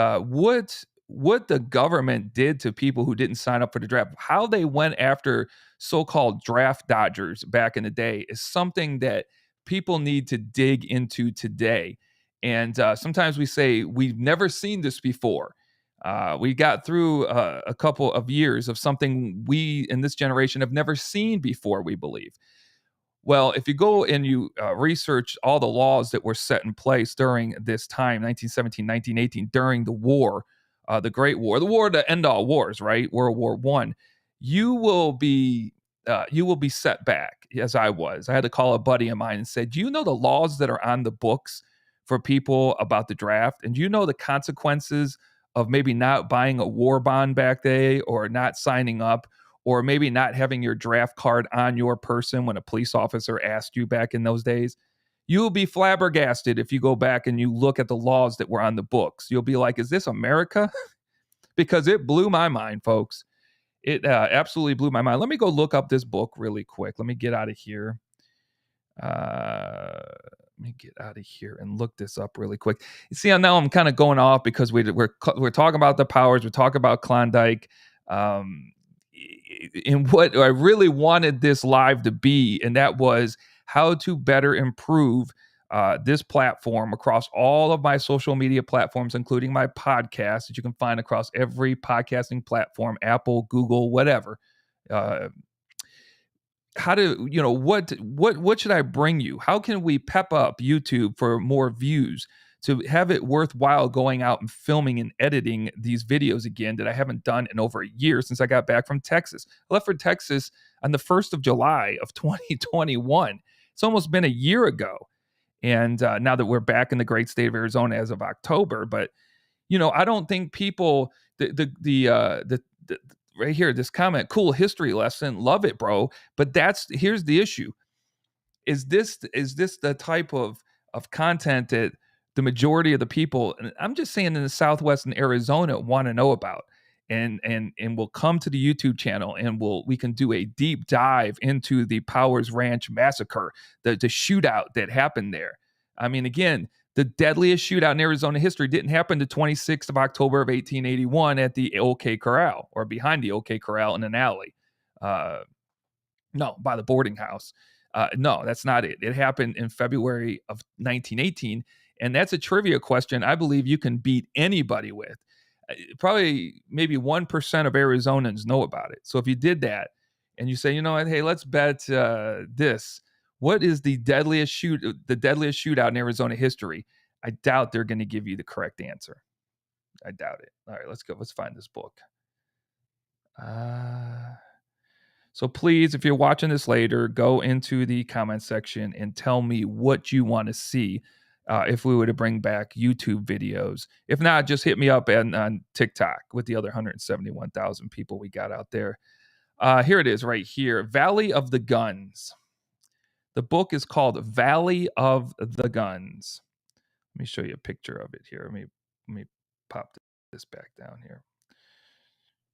what the government did to people who didn't sign up for the draft, how they went after so-called draft dodgers back in the day, is something that people need to dig into today. And sometimes we say we've never seen this before. We got through a couple of years of something we in this generation have never seen before, we believe. Well, if you go and you research all the laws that were set in place during this time, 1917, 1918, during the war, the Great War, the war to end all wars, right? World War I, you will be set back, as I was. I had to call a buddy of mine and say, do you know the laws that are on the books for people about the draft? And do you know the consequences of maybe not buying a war bond back then, or not signing up, or maybe not having your draft card on your person when a police officer asked you back in those days? You'll be flabbergasted if you go back and you look at the laws that were on the books. You'll be like, is this America? Because it blew my mind, folks. It absolutely blew my mind. Let me go look up this book really quick. Let me get out of here. And look this up really quick. You see, now I'm kind of going off because we're talking about the Powers. We're talking about Klondike. In what I really wanted this live to be, and that was how to better improve this platform across all of my social media platforms, including my podcast that you can find across every podcasting platform, Apple, Google, whatever. How to, what should I bring you? How can we pep up YouTube for more views, to have it worthwhile going out and filming and editing these videos again that I haven't done in over a year since I got back from Texas. I left for Texas on the 1st of July of 2021. It's almost been a year ago. And now that we're back in the great state of Arizona as of October, but I don't think people, the right here, this comment, cool history lesson, love it, bro. But here's the issue: is this the type of content that the majority of the people, and I'm just saying in the Southwest and Arizona, want to know about, and will come to the YouTube channel, and we can do a deep dive into the Powers Ranch massacre, the shootout that happened there. I mean, again, the deadliest shootout in Arizona history didn't happen the 26th of October of 1881 at the OK Corral, or behind the OK Corral in an alley. No, by the boarding house. No, that's not it. It happened in February of 1918. And that's a trivia question I believe you can beat anybody with. probably maybe 1% of Arizonans know about it. So if you did that and you say, you know what, hey, let's bet this. What is the deadliest shootout in Arizona history? I doubt they're going to give you the correct answer. I doubt it. All right, let's go. Let's find this book. So please, if you're watching this later, go into the comment section and tell me what you want to see if we were to bring back YouTube videos. If not, just hit me up on TikTok with the other 171,000 people we got out there. Here it is right here. Valley of the Guns. The book is called Valley of the Guns. Let me show you a picture of it here. Let me pop this back down here.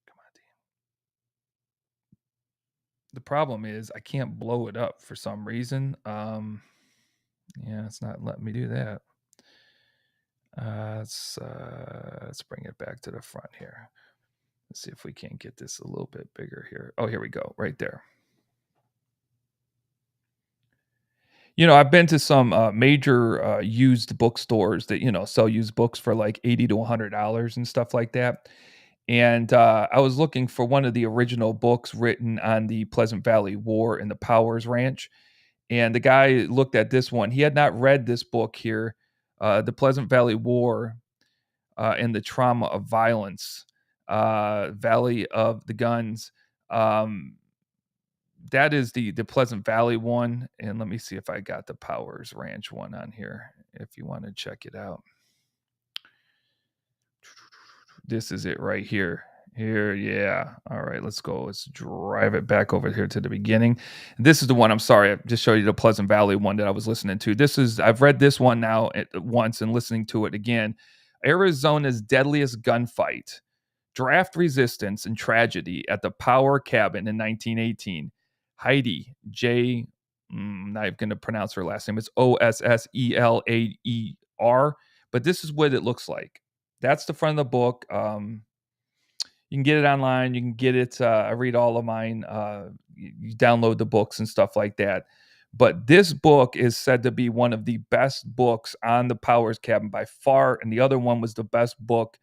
Come on, Dean. The problem is I can't blow it up for some reason. Yeah, it's not letting me do that. Let's bring it back to the front here. Let's see if we can't get this a little bit bigger here. Oh, here we go, right there. You know, I've been to some major used bookstores that, you know, sell used books for like $80 to $100 and stuff like that. And I was looking for one of the original books written on the Pleasant Valley War and the Powers Ranch. And the guy looked at this one. He had not read this book here, The Pleasant Valley War and the Trauma of Violence, Valley of the Guns. That is the Pleasant Valley one. And let me see if I got the Powers Ranch one on here, if you want to check it out. This is it right here. Here, yeah. All right, let's go. Let's drive it back over here to the beginning. This is the one. I'm sorry, I just showed you the Pleasant Valley one that I was listening to. I've read this one now once and listening to it again. Arizona's deadliest gunfight, draft resistance and tragedy at the Power Cabin in 1918. Heidi J. Not even going to pronounce her last name. It's Osselaer, but this is what it looks like. That's the front of the book. You can get it online. You can get it. I read all of mine. You download the books and stuff like that. But this book is said to be one of the best books on the Powers Cabin by far. And the other one was the best book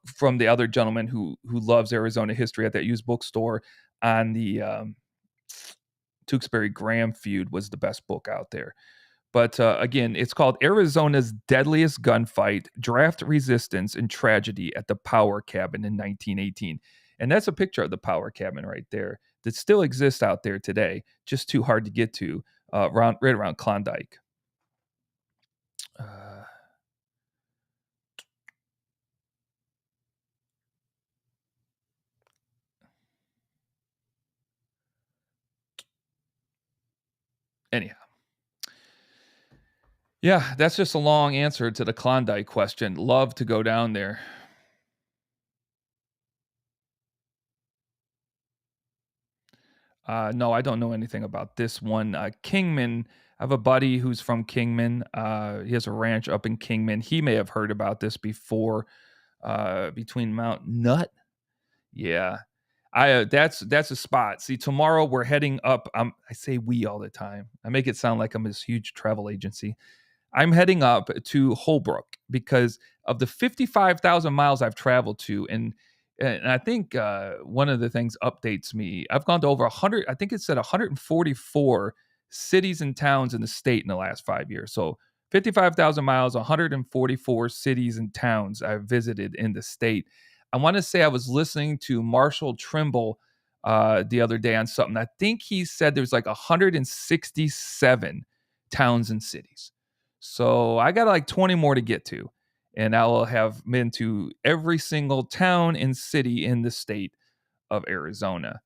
from the other gentleman who loves Arizona history at that used bookstore on the Tewksbury Graham feud was the best book out there. But again, it's called Arizona's Deadliest Gunfight, Draft Resistance and Tragedy at the Power Cabin in 1918. And that's a picture of the Power Cabin right there that still exists out there today, just too hard to get to right around Klondike. Anyhow. Yeah, that's just a long answer to the Klondike question. Love to go down there. No, I don't know anything about this one. Kingman, I have a buddy who's from Kingman. He has a ranch up in Kingman. He may have heard about this before. Between Mount Nut. Yeah. That's a spot. See, tomorrow we're heading up. I say we all the time. I make it sound like I'm this huge travel agency. I'm heading up to Holbrook because of the 55,000 miles I've traveled to. And I think one of the things updates me. I've gone to over 100, I think it said 144 cities and towns in the state in the last 5 years. So 55,000 miles, 144 cities and towns I've visited in the state. I want to say I was listening to Marshall Trimble the other day on something. I think he said there's like 167 towns and cities. So I got like 20 more to get to, and I will have been to every single town and city in the state of Arizona.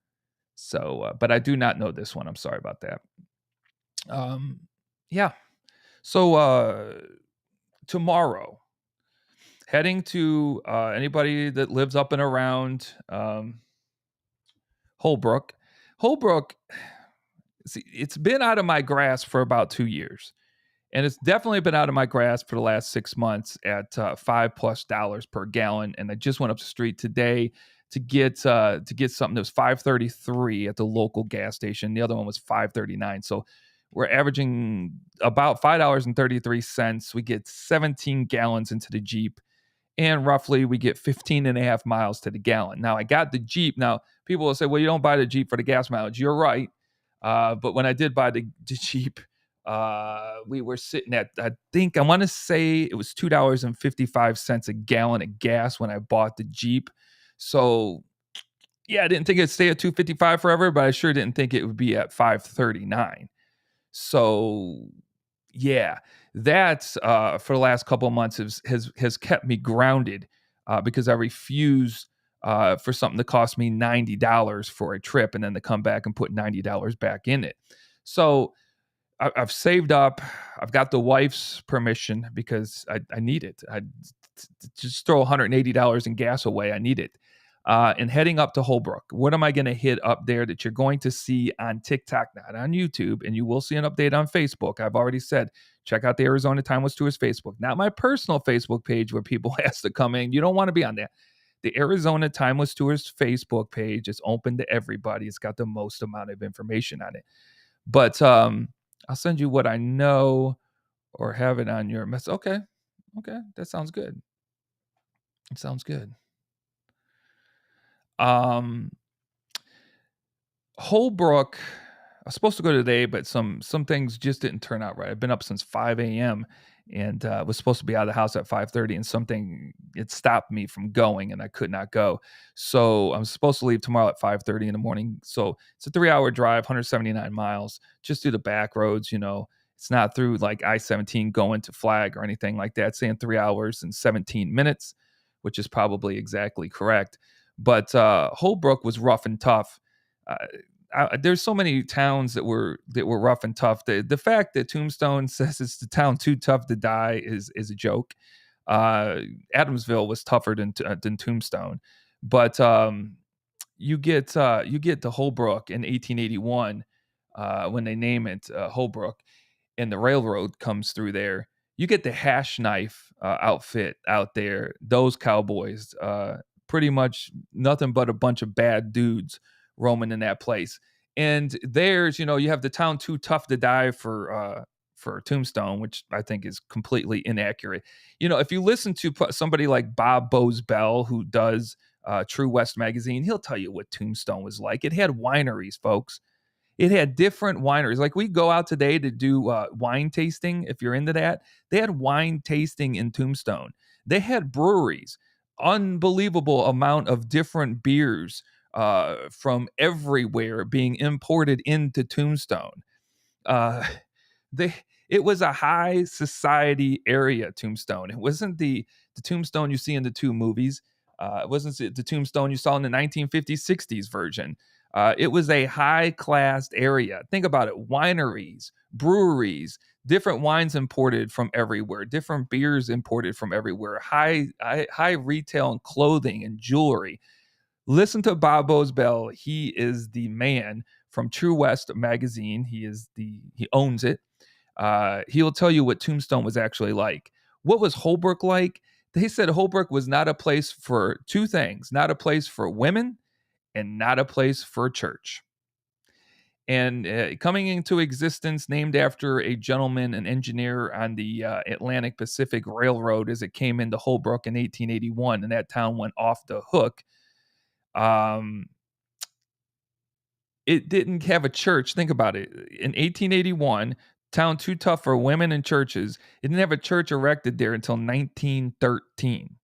So, but I do not know this one. I'm sorry about that. Yeah. So tomorrow, heading to anybody that lives up and around Holbrook. Holbrook, see, it's been out of my grasp for about 2 years. And it's definitely been out of my grasp for the last 6 months at $5+ per gallon. And I just went up the street today to get something that was $5.33 at the local gas station. The other one was $5.39. So we're averaging about $5.33. We get 17 gallons into the Jeep. and roughly we get 15 and a half miles to the gallon. Now I got the Jeep. Now people will say, well, you don't buy the Jeep for the gas mileage. You're right. But when I did buy the Jeep, we were sitting at, I think I want to say it was $2.55 a gallon of gas when I bought the Jeep. So yeah, I didn't think it'd stay at 255 forever, but I sure didn't think it would be at 539. So yeah, that's for the last couple of months has kept me grounded because I refuse for something to cost me $90 for a trip and then to come back and put $90 back in it. So I've saved up. I've got the wife's permission because I need it. I just throw $180 in gas away. I need it. And heading up to Holbrook. What am I going to hit up there that you're going to see on TikTok, not on YouTube, and you will see an update on Facebook? I've already said, check out the Arizona Timeless Tours Facebook, not my personal Facebook page where people ask to come in. You don't want to be on there. The Arizona Timeless Tours Facebook page is open to everybody. It's got the most amount of information on it. But I'll send you what I know or have it on your message. Okay, that sounds good. It sounds good. Holbrook, I was supposed to go today, but some things just didn't turn out right. I've been up since 5 a.m. and was supposed to be out of the house at 5:30, and something, it stopped me from going, and I could not go. So I'm supposed to leave tomorrow at 5:30 in the morning. So it's a 3-hour drive, 179 miles, just through the back roads. It's not through like I-17 going to Flag or anything like that. It's saying 3 hours and 17 minutes, which is probably exactly correct. But Holbrook was rough and tough. There's so many towns that were rough and tough. The fact that Tombstone says it's the town too tough to die is a joke. Adamsville was tougher than Tombstone, but you get to Holbrook in 1881 when they name it Holbrook, and the railroad comes through there. You get the Hash Knife outfit out there. Those cowboys, pretty much nothing but a bunch of bad dudes roaming in that place. And there's, you have the town too tough to die for Tombstone, which I think is completely inaccurate. If you listen to somebody like Bob Bowes-Bell, who does True West magazine, he'll tell you what Tombstone was like. It had wineries, folks. It had different wineries. Like we go out today to do wine tasting. If you're into that, they had wine tasting in Tombstone. They had breweries, unbelievable amount of different beers from everywhere being imported into Tombstone. It was a high society area, Tombstone. It wasn't the Tombstone you see in the two movies. It wasn't the Tombstone you saw in the 1950s, 60s version. It was a high-class area. Think about it. Wineries, breweries, different wines imported from everywhere, different beers imported from everywhere, high retail and clothing and jewelry. Listen to Bob Bowes-Bell. He is the man from True West magazine. He owns it. He'll tell you what Tombstone was actually like. What was Holbrook like? They said Holbrook was not a place for two things, not a place for women and not a place for church. And coming into existence, named after a gentleman, an engineer on the Atlantic Pacific Railroad as it came into Holbrook in 1881, and that town went off the hook. It didn't have a church. Think about it. In 1881, town too tough for women and churches. It didn't have a church erected there until 1913.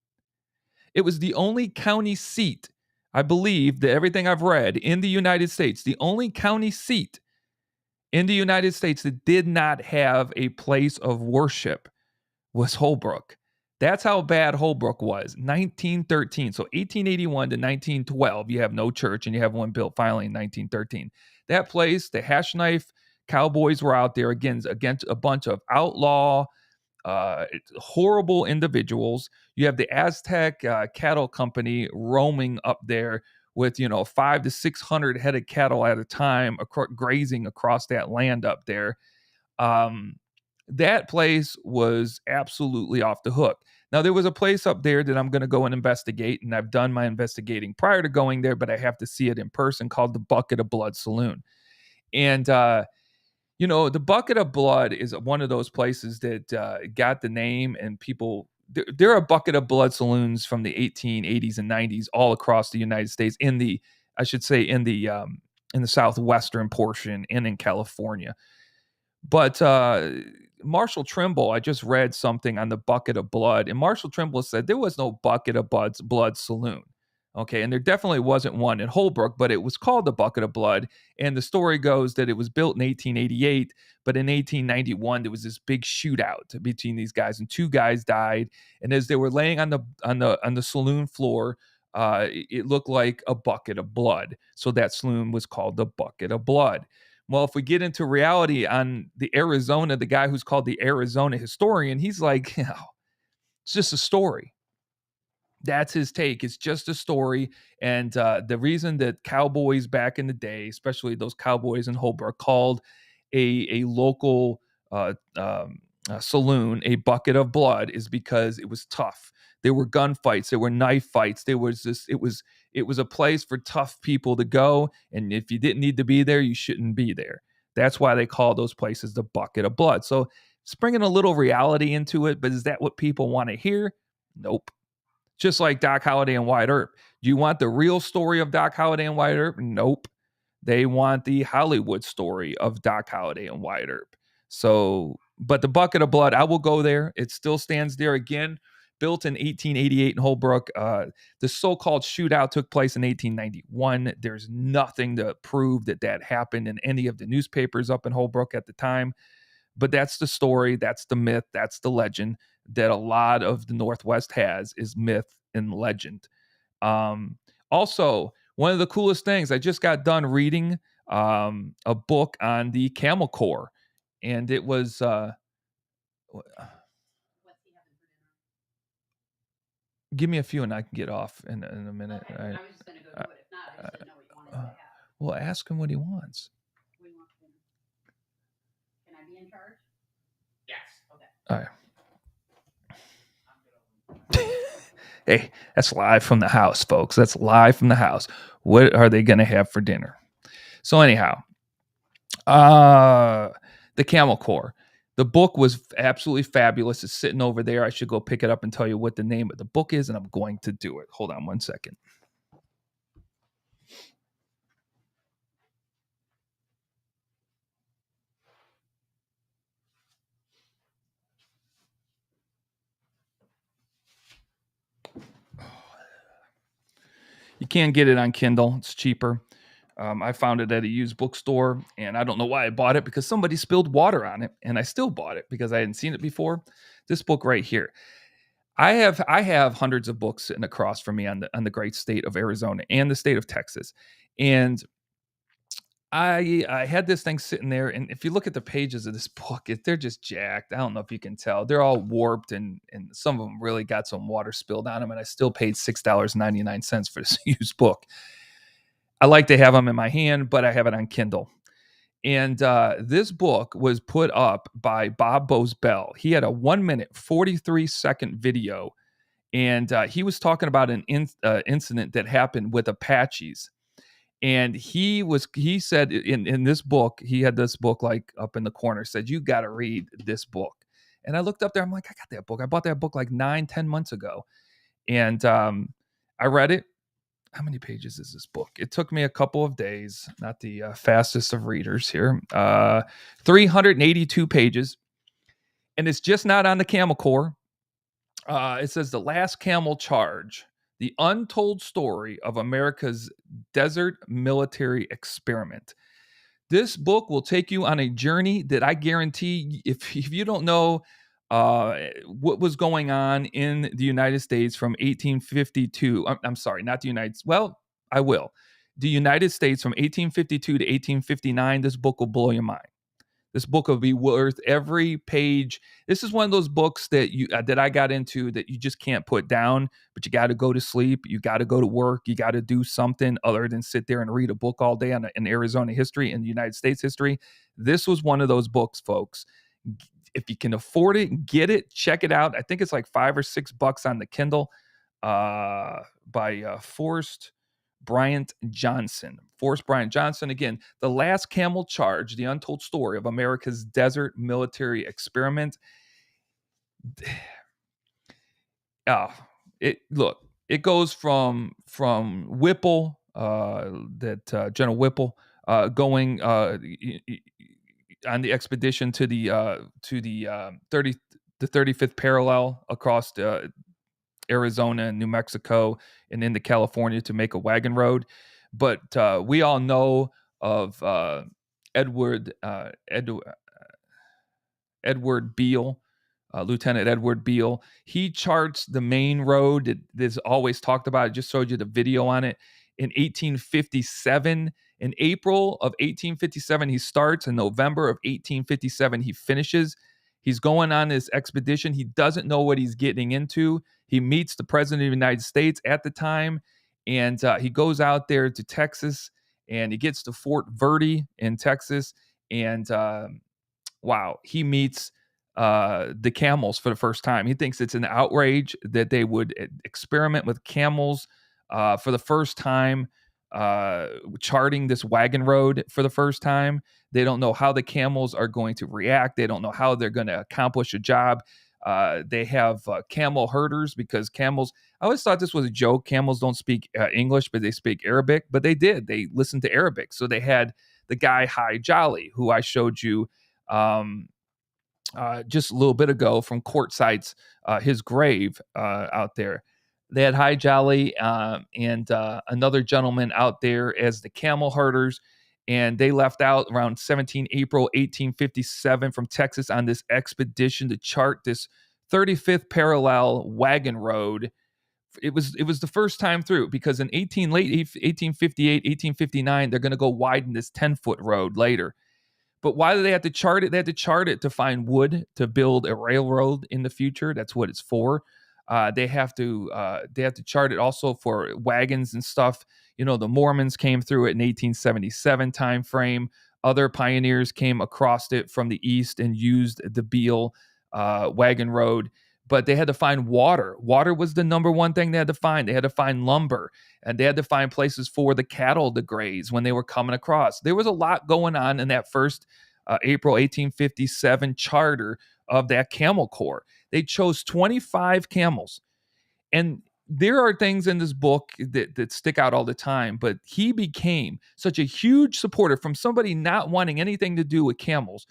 It was the only county seat, I believe, that everything I've read in the United States, the only county seat in the United States that did not have a place of worship was Holbrook. That's how bad Holbrook was. 1913. So 1881 to 1912, you have no church, and you have one built finally in 1913. That place, the Hash Knife Cowboys were out there against a bunch of outlaw, horrible individuals. You have the Aztec Cattle Company roaming up there with 500 to 600 head of cattle at a time grazing across that land up there. That place was absolutely off the hook. Now, there was a place up there that I'm going to go and investigate, and I've done my investigating prior to going there, but I have to see it in person, called the Bucket of Blood Saloon. And, the Bucket of Blood is one of those places that got the name, and people there are a bucket of blood saloons from the 1880s and 90s all across the United States in the, I should say, in the southwestern portion and in California. But Marshall Trimble, I just read something on the bucket of blood, and Marshall Trimble said there was no bucket of blood saloon. Okay, and there definitely wasn't one in Holbrook, but it was called the Bucket of Blood. And the story goes that it was built in 1888, but in 1891 there was this big shootout between these guys, and two guys died. And as they were laying on the saloon floor, it looked like a bucket of blood. So that saloon was called the Bucket of Blood. Well, if we get into reality on the Arizona, the guy who's called the Arizona historian, he's like, it's just a story. That's his take. It's just a story. And the reason that cowboys back in the day, especially those cowboys in Holbrook, called a local saloon a bucket of blood is because it was tough. There were gunfights, there were knife fights. There was this. It was a place for tough people to go. And if you didn't need to be there, you shouldn't be there. That's why they call those places the Bucket of Blood. So it's bringing a little reality into it. But is that what people want to hear? Nope. Just like Doc Holliday and Wyatt Earp. Do you want the real story of Doc Holliday and Wyatt Earp? Nope. They want the Hollywood story of Doc Holliday and Wyatt Earp. So, but the Bucket of Blood, I will go there. It still stands there again. Built in 1888 in Holbrook. The so-called shootout took place in 1891. There's nothing to prove that that happened in any of the newspapers up in Holbrook at the time. But that's the story. That's the myth. That's the legend that a lot of the Northwest has, is myth and legend. Also, one of the coolest things, I just got done reading a book on the Camel Corps, and it was give me a few and I can get off in a minute. Okay. I was just going to go do it. If not, I just didn't know what you wanted to have. Well, ask him what he wants. What do you want for dinner? Can I be in charge? Yes. Okay. All right. Hey, that's live from the house, folks. That's live from the house. What are they going to have for dinner? So anyhow, the Camel Corps. The book was absolutely fabulous. It's sitting over there. I should go pick it up and tell you what the name of the book is, and I'm going to do it. Hold on one second. You can't get it on Kindle. It's cheaper. I found it at a used bookstore, and I don't know why I bought it, because somebody spilled water on it, and I still bought it because I hadn't seen it before. This book right here. I have hundreds of books sitting across from me on the great state of Arizona and the state of Texas, and I had this thing sitting there, and if you look at the pages of this book, they're just jacked. I don't know if you can tell. They're all warped, and some of them really got some water spilled on them, and I still paid $6.99 for this used book. I like to have them in my hand, but I have it on Kindle. And this book was put up by Bob Bosbell. He had a 1-minute, 43-second video, and he was talking about an incident that happened with Apaches. And he said in this book, he had this book like up in the corner, said, you got to read this book. And I looked up there, I'm like, I got that book. I bought that book like 9-10 months ago. And I read it. How many pages is this book? It took me a couple of days, not the fastest of readers here. 382 pages. And it's just not on the Camel Corps. It says The Last Camel Charge, the untold story of America's desert military experiment. This book will take you on a journey that I guarantee, if you don't know what was going on in the United States from 1852. I'm sorry, not the United States. Well, I will. The United States from 1852 to 1859, this book will blow your mind. This book will be worth every page. This is one of those books that that I got into that you just can't put down, but you got to go to sleep. You got to go to work. You got to do something other than sit there and read a book all day on in Arizona history and the United States history. This was one of those books, folks. If you can afford it, get it, check it out. I think it's like $5 or $6 on the Kindle by Forrest Bryant Johnson. Forrest Bryant Johnson, again, The Last Camel Charge, the untold story of America's desert military experiment. It goes from Whipple, General Whipple, going on the expedition to the 35th parallel across Arizona and New Mexico and into California to make a wagon road. But we all know of Edward Beale, Lieutenant Edward Beale. He charts the main road that is always talked about. I just showed you the video on it. In 1857, in April of 1857, he starts. In November of 1857, he finishes. He's going on this expedition. He doesn't know what he's getting into. He meets the President of the United States at the time, and he goes out there to Texas, and he gets to Fort Verde in Texas, and wow, he meets the camels for the first time. He thinks it's an outrage that they would experiment with camels for the first time, charting this wagon road for the first time. They don't know how the camels are going to react. They don't know how they're going to accomplish a job. They have camel herders because camels, I always thought this was a joke. Camels don't speak English, but they speak Arabic. But they did. They listened to Arabic. So they had the guy, Hai Jolly, who I showed you just a little bit ago from Quartzites, his grave out there. They had Hai Jolly and another gentleman out there as the camel herders, and they left out around 17 April 1857 from Texas on this expedition to chart this 35th parallel wagon road. It was the first time through, because in late 1858, 1859, they're going to go widen this 10-foot road later. But why do they have to chart it? They had to chart it to find wood to build a railroad in the future. That's what it's for. They have to chart it also for wagons and stuff. You know, the Mormons came through it in 1877 time frame. Other pioneers came across it from the east and used the Beale wagon road. But they had to find water. Water was the number one thing they had to find. They had to find lumber, and they had to find places for the cattle to graze when they were coming across. There was a lot going on in that first April 1857 charter of that Camel Corps. They chose 25 camels. And there are things in this book that stick out all the time, but he became such a huge supporter, from somebody not wanting anything to do with camels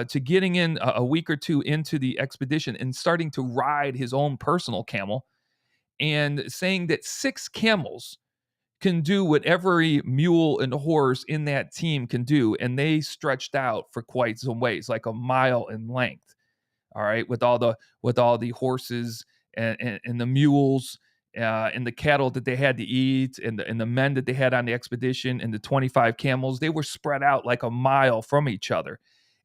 to getting in a week or two into the expedition and starting to ride his own personal camel, and saying that 6 camels can do what every mule and horse in that team can do. And they stretched out for quite some ways, like a mile in length. All right. With all the horses and the mules and the cattle that they had to eat, and the men that they had on the expedition, and the 25 camels, they were spread out like a mile from each other.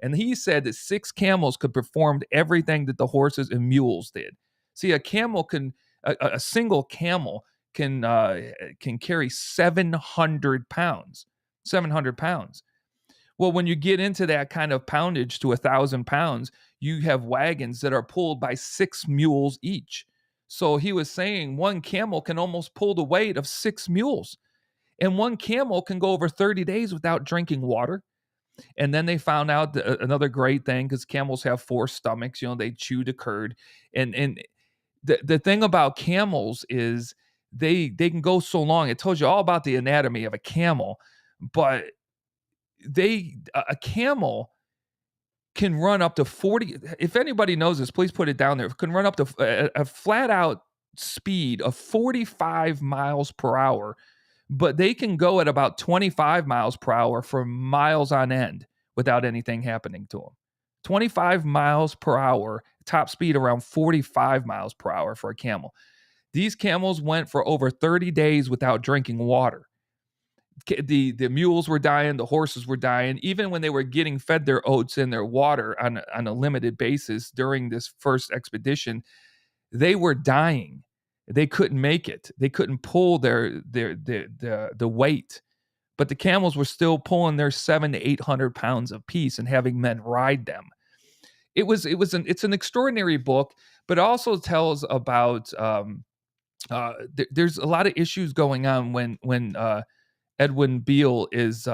And he said that 6 camels could perform everything that the horses and mules did. See, a single camel can carry 700 pounds. 700 pounds. Well, when you get into that kind of poundage to 1,000 pounds, you have wagons that are pulled by 6 mules each. So he was saying one camel can almost pull the weight of 6 mules. And one camel can go over 30 days without drinking water. And then they found out another great thing, because camels have 4 stomachs, they chew the curd. And the thing about camels is they can go so long. It tells you all about the anatomy of a camel, but a camel can run up to 40. If anybody knows this, please put it down there. It can run up to a flat out speed of 45 miles per hour, but they can go at about 25 miles per hour for miles on end without anything happening to them. 25 miles per hour, top speed around 45 miles per hour for a camel. These camels went for over 30 days without drinking water. The mules were dying, the horses were dying. Even when they were getting fed their oats and their water on a limited basis during this first expedition, they were dying. They couldn't make it. They couldn't pull the weight. But the camels were still pulling their 700 to 800 pounds apiece and having men ride them. It's an extraordinary book, but it also tells about there's a lot of issues going on when Edwin Beale is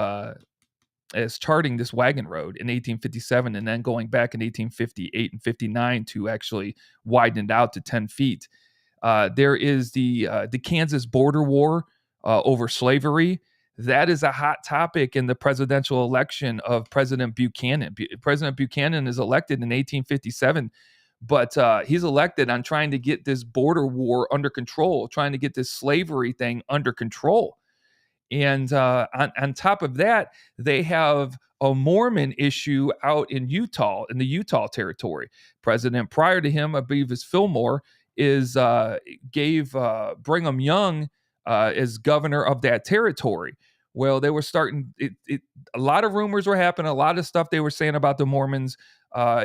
as charting this wagon road in 1857, and then going back in 1858 and 59 to actually widen it out to 10 feet. There is the Kansas border war over slavery. That is a hot topic in the presidential election of President Buchanan. President Buchanan is elected in 1857, but he's elected on trying to get this border war under control, trying to get this slavery thing under control. And on top of that, they have a Mormon issue out in Utah, in the Utah territory. President prior to him, I believe, is Fillmore, gave Brigham Young as governor of that territory. Well, they were starting. A lot of rumors were happening. A lot of stuff they were saying about the Mormons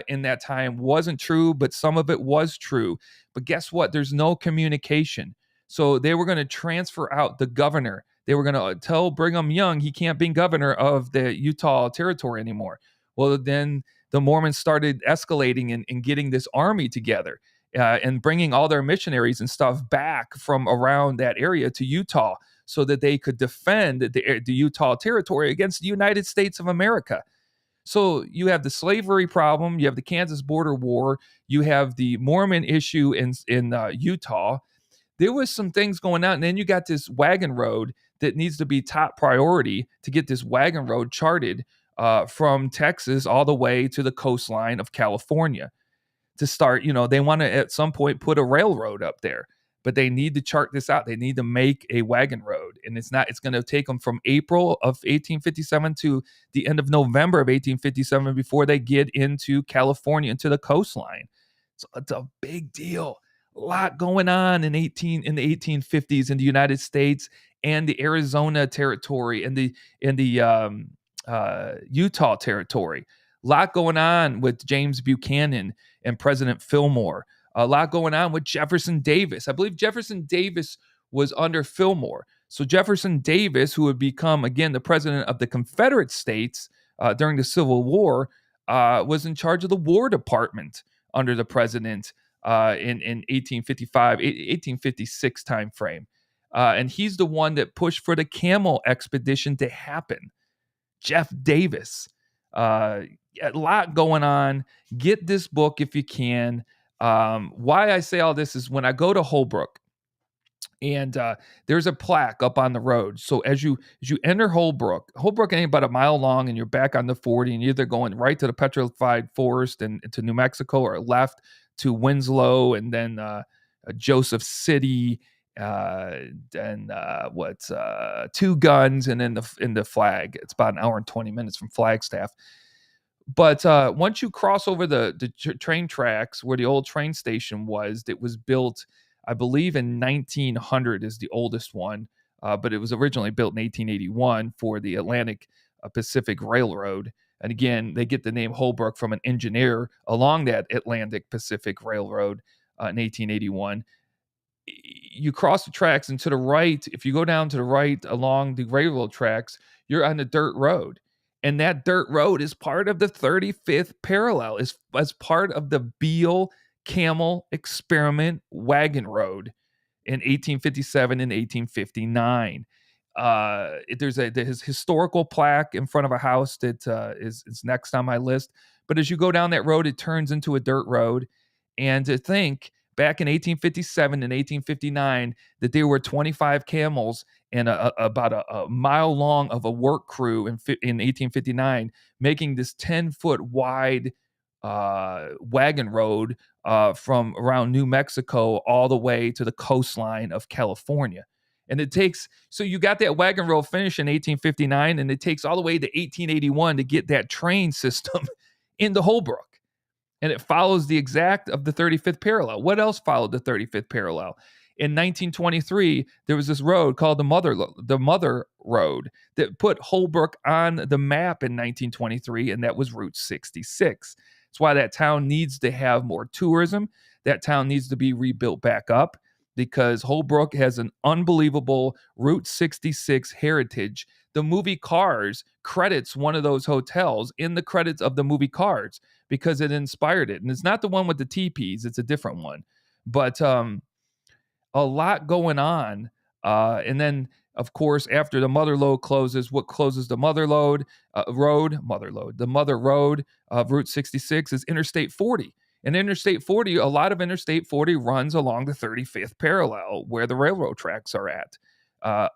in that time wasn't true, but some of it was true. But guess what? There's no communication. So they were going to transfer out the governor. They were going to tell Brigham Young he can't be governor of the Utah territory anymore. Well, then the Mormons started escalating and getting this army together and bringing all their missionaries and stuff back from around that area to Utah so that they could defend the Utah territory against the United States of America. So you have the slavery problem, you have the Kansas border war, you have the Mormon issue in Utah. There was some things going on, and then you got this wagon road that needs to be top priority to get this wagon road charted from Texas all the way to the coastline of California. To start, they want to at some point put a railroad up there, but they need to chart this out. They need to make a wagon road, and it's going to take them from April of 1857 to the end of November of 1857 before they get into California, into the coastline. So it's a big deal. A lot going on in the 1850s in the United States and the Arizona territory and the Utah territory. A lot going on with James Buchanan and President Fillmore. A lot going on with Jefferson Davis. I believe Jefferson Davis was under Fillmore. So Jefferson Davis, who would become, again, the president of the Confederate States during the Civil War, was in charge of the War Department under the president in 1855, 1856 timeframe. And he's the one that pushed for the Camel Expedition to happen. Jeff Davis. A lot going on. Get this book if you can. Why I say all this is when I go to Holbrook, and there's a plaque up on the road. So as you enter Holbrook ain't about a mile long, and you're back on the 40, and you're either going right to the Petrified Forest and to New Mexico, or left to Winslow, and then Joseph City, and Two Guns, and then the Flag. It's about an hour and 20 minutes from Flagstaff. But once you cross over the train tracks where the old train station was, that was built, I believe, in 1900 is the oldest one, but it was originally built in 1881 for the Atlantic Pacific Railroad. And again, they get the name Holbrook from an engineer along that Atlantic Pacific Railroad in 1881. You cross the tracks, and to the right, if you go down to the right along the railroad tracks, you're on the dirt road. And that dirt road is part of the 35th parallel, as part of the Beale Camel Experiment Wagon Road in 1857 and 1859. There's his historical plaque in front of a house that is next on my list. But as you go down that road, it turns into a dirt road. And to think back in 1857 and 1859 that there were 25 camels and about a mile long of a work crew in 1859 making this 10-foot wide wagon road from around New Mexico all the way to the coastline of California. And it takes, so you got that wagon road finished in 1859, and it takes all the way to 1881 to get that train system into Holbrook. And it follows the exact of the 35th parallel. What else followed the 35th parallel? In 1923, there was this road called the Mother Road that put Holbrook on the map in 1923, and that was Route 66. That's why that town needs to have more tourism. That town needs to be rebuilt back up, because Holbrook has an unbelievable Route 66 heritage. The movie Cars credits one of those hotels in the credits of the movie Cars because it inspired it. And it's not the one with the teepees, it's a different one. But a lot going on. And then Of course, after the mother lode closes, what closes the mother road of Route 66 is Interstate 40. And Interstate 40, a lot of Interstate 40 runs along the 35th parallel where the railroad tracks are at.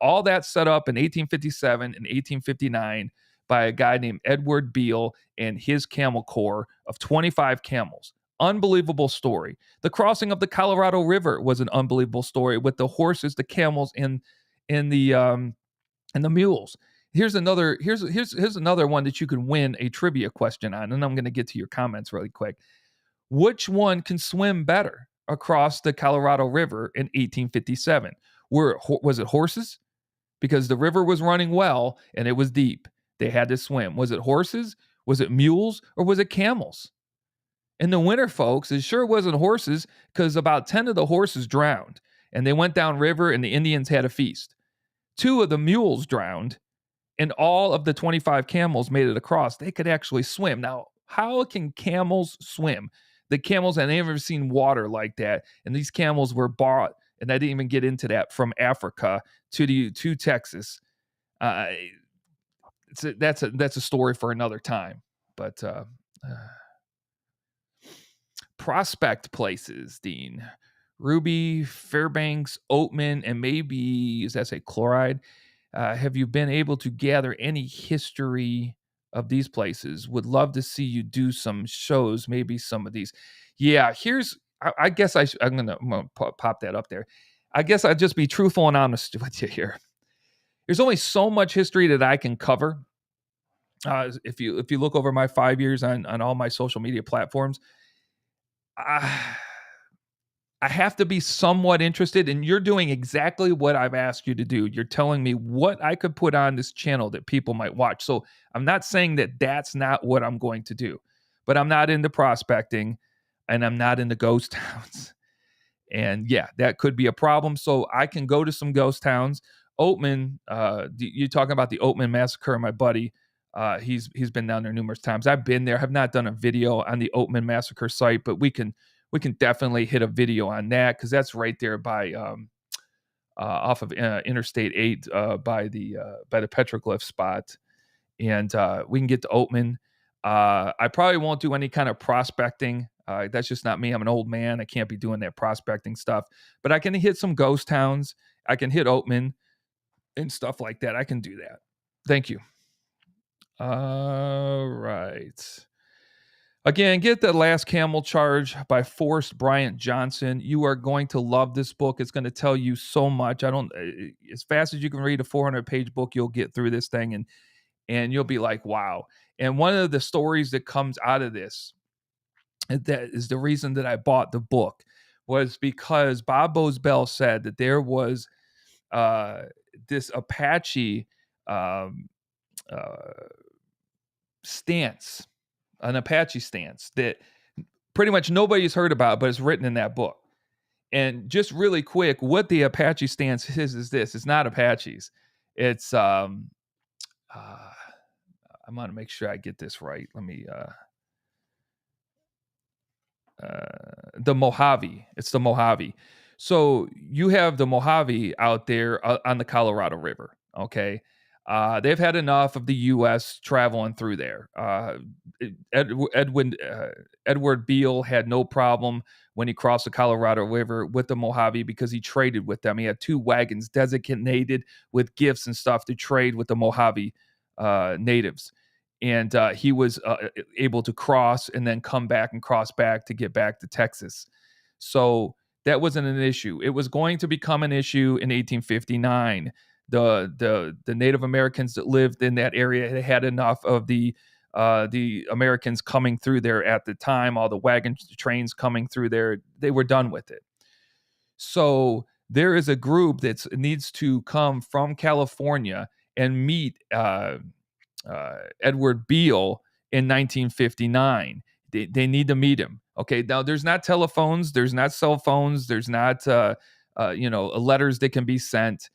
All that set up in 1857 and 1859 by a guy named Edward Beale and his camel corps of 25 camels. Unbelievable story. The crossing of the Colorado River was an unbelievable story with the horses, the camels, and the mules. Here's another one that you can win a trivia question on, and I'm going to get to your comments really quick. Which one can swim better across the Colorado River in 1857? Was it horses? Because the river was running well and it was deep. They had to swim. Was it horses? Was it mules? Or was it camels? In the winter, folks, it sure wasn't horses, because about 10 of the horses drowned and they went down river and the Indians had a feast. 2 of the mules drowned and all of the 25 camels made it across. They could actually swim. Now, how can camels swim? The camels, and they've never seen water like that. And these camels were bought, and I didn't even get into that, from Africa to Texas. That's a story for another time. But prospect places, Dean. Ruby, Fairbanks, Oatman, and maybe, does that say chloride? Have you been able to gather any history of these places? Would love to see you do some shows, maybe some of these. Yeah, I guess I'm gonna pop that up there. I guess I'd just be truthful and honest with you here. There's only so much history that I can cover. If you look over my 5 years on all my social media platforms, I have to be somewhat interested, and you're doing exactly what I've asked you to do. You're telling me what I could put on this channel that people might watch. So I'm not saying that that's not what I'm going to do, but I'm not into prospecting and I'm not into ghost towns. And yeah, that could be a problem. So I can go to some ghost towns. Oatman, you're talking about the Oatman Massacre, my buddy. He's been down there numerous times. I've been there. Have not done a video on the Oatman Massacre site, but we can definitely hit a video on that, because that's right there by off of Interstate 8 by the petroglyph spot, and we can get to Oatman. I probably won't do any kind of prospecting. That's just not me. I'm an old man. I can't be doing that prospecting stuff. But I can hit some ghost towns. I can hit Oatman and stuff like that. I can do that. Thank you. All right. Again, get The Last Camel Charge by Forrest Bryant Johnson. You are going to love this book. It's going to tell you so much. As fast as you can read a 400-page book, you'll get through this thing and you'll be like, wow. And one of the stories that comes out of this, that is the reason that I bought the book, was because Bob Bozbell said that there was this Apache stance, an Apache stance that pretty much nobody's heard about, but it's written in that book. And just really quick, what the Apache stance is this. It's not Apaches. It's I'm going to make sure I get this right. Let me the Mojave. It's the Mojave. So you have the Mojave out there on the Colorado River. Okay. They've had enough of the U.S. traveling through there. Edward Beale had no problem when he crossed the Colorado River with the Mojave, because he traded with them. He had 2 wagons designated with gifts and stuff to trade with the Mojave natives. And he was able to cross and then come back and cross back to get back to Texas. So that wasn't an issue. It was going to become an issue in 1859. The Native Americans that lived in that area had enough of the Americans coming through there at the time, all the wagon trains coming through there. They were done with it. So there is a group that needs to come from California and meet Edward Beale in 1959. They need to meet him. Okay, now there's not telephones, there's not cell phones, there's not letters that can be sent.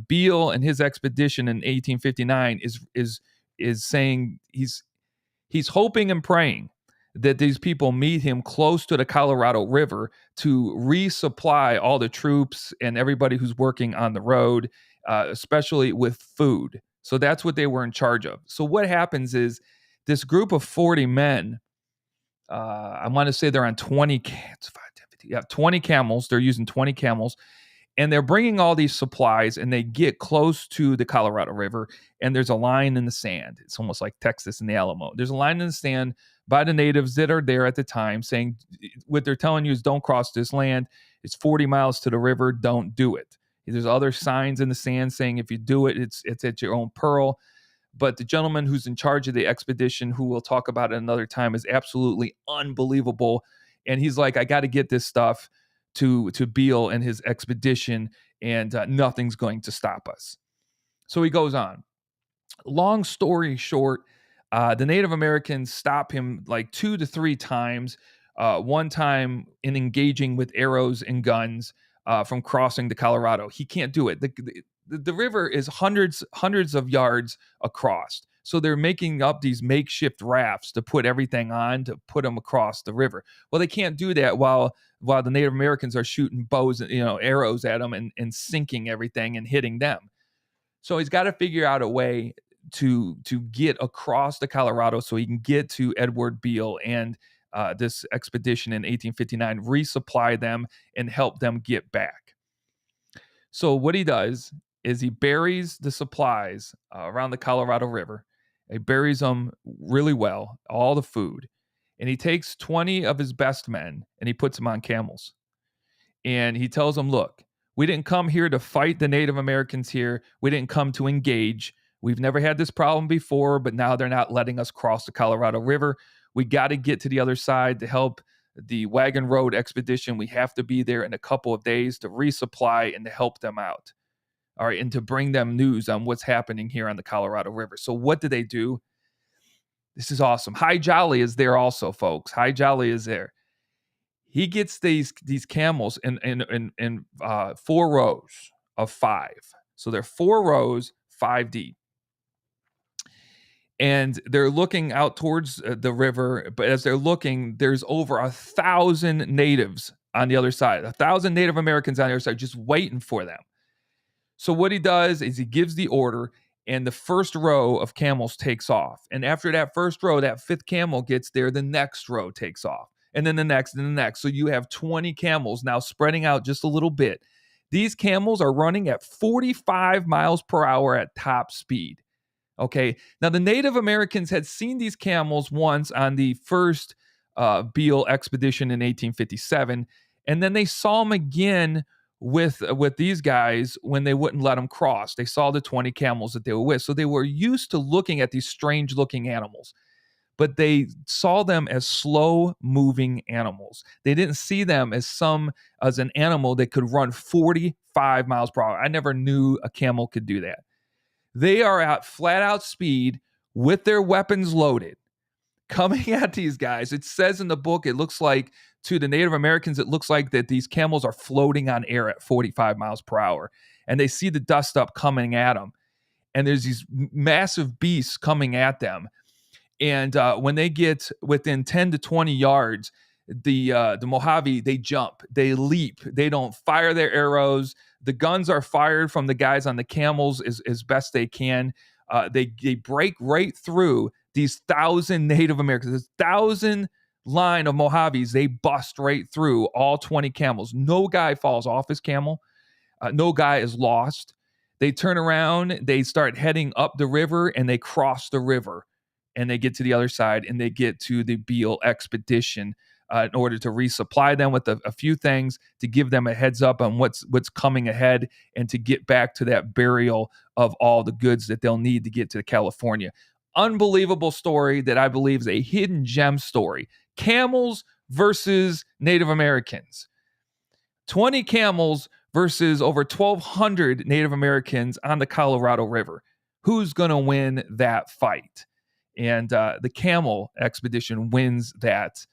Beale and his expedition in 1859 is saying he's hoping and praying that these people meet him close to the Colorado River to resupply all the troops and everybody who's working on the road, especially with food. So that's what they were in charge of. So what happens is this group of 40 men, I want to say they're on 20, 20 camels. They're using 20 camels, and they're bringing all these supplies, and they get close to the Colorado River, and there's a line in the sand. It's almost like Texas and the Alamo. There's a line in the sand by the natives that are there at the time saying, what they're telling you is don't cross this land. It's 40 miles to the river. Don't do it. There's other signs in the sand saying if you do it, it's at your own peril. But the gentleman who's in charge of the expedition, who we'll talk about at another time, is absolutely unbelievable. And he's like, I got to get this stuff to Beale and his expedition, and nothing's going to stop us. So he goes on. Long story short, the Native Americans stop him like 2 to 3 times. One time in engaging with arrows and guns from crossing the Colorado. He can't do it. The river is hundreds of yards across. So they're making up these makeshift rafts to put everything on to put them across the river. Well, they can't do that while the Native Americans are shooting bows, arrows at them and sinking everything and hitting them. So he's got to figure out a way to get across the Colorado so he can get to Edward Beale and this expedition in 1859, resupply them and help them get back. So what he does is he buries the supplies around the Colorado River. He buries them really well, all the food. And he takes 20 of his best men and he puts them on camels. And he tells them, look, we didn't come here to fight the Native Americans here. We didn't come to engage. We've never had this problem before, but now they're not letting us cross the Colorado River. We got to get to the other side to help the Wagon Road expedition. We have to be there in a couple of days to resupply and to help them out. All right, and to bring them news on what's happening here on the Colorado River. So what do they do? This is awesome. Hi Jolly is there also, folks. Hi Jolly is there. He gets these camels in 4 rows of 5. So they're 4 rows, 5 deep. And they're looking out towards the river. But as they're looking, there's over 1,000 natives on the other side, 1,000 Native Americans on the other side just waiting for them. So what he does is he gives the order, and the first row of camels takes off. And after that first row, that 5th camel gets there, the next row takes off. And then the next and the next. So you have 20 camels now spreading out just a little bit. These camels are running at 45 miles per hour at top speed. Okay. Now, the Native Americans had seen these camels once on the first Beale expedition in 1857. And then they saw them again with these guys when they wouldn't let them cross. They saw the 20 camels that they were with. So they were used to looking at these strange looking animals, but they saw them as slow moving animals. They didn't see them as an animal that could run 45 miles per hour. I never knew a camel could do that. They are at flat out speed with their weapons loaded, coming at these guys. It says in the book, it looks like to the Native Americans, it looks like that these camels are floating on air at 45 miles per hour. And they see the dust up coming at them. And there's these massive beasts coming at them. And when they get within 10 to 20 yards, the Mojave, they jump, they leap, they don't fire their arrows. The guns are fired from the guys on the camels as best they can. They break right through these 1,000 Native Americans, this 1,000 line of Mojaves. They bust right through all 20 camels. No guy falls off his camel. No guy is lost. They turn around, they start heading up the river, and they cross the river. And they get to the other side, and they get to the Beale expedition in order to resupply them with a few things, to give them a heads up on what's coming ahead, and to get back to that burial of all the goods that they'll need to get to California. Unbelievable story that I believe is a hidden gem story. Camels versus Native Americans. 20 camels versus over 1,200 Native Americans on the Colorado River. Who's going to win that fight? And the camel expedition wins that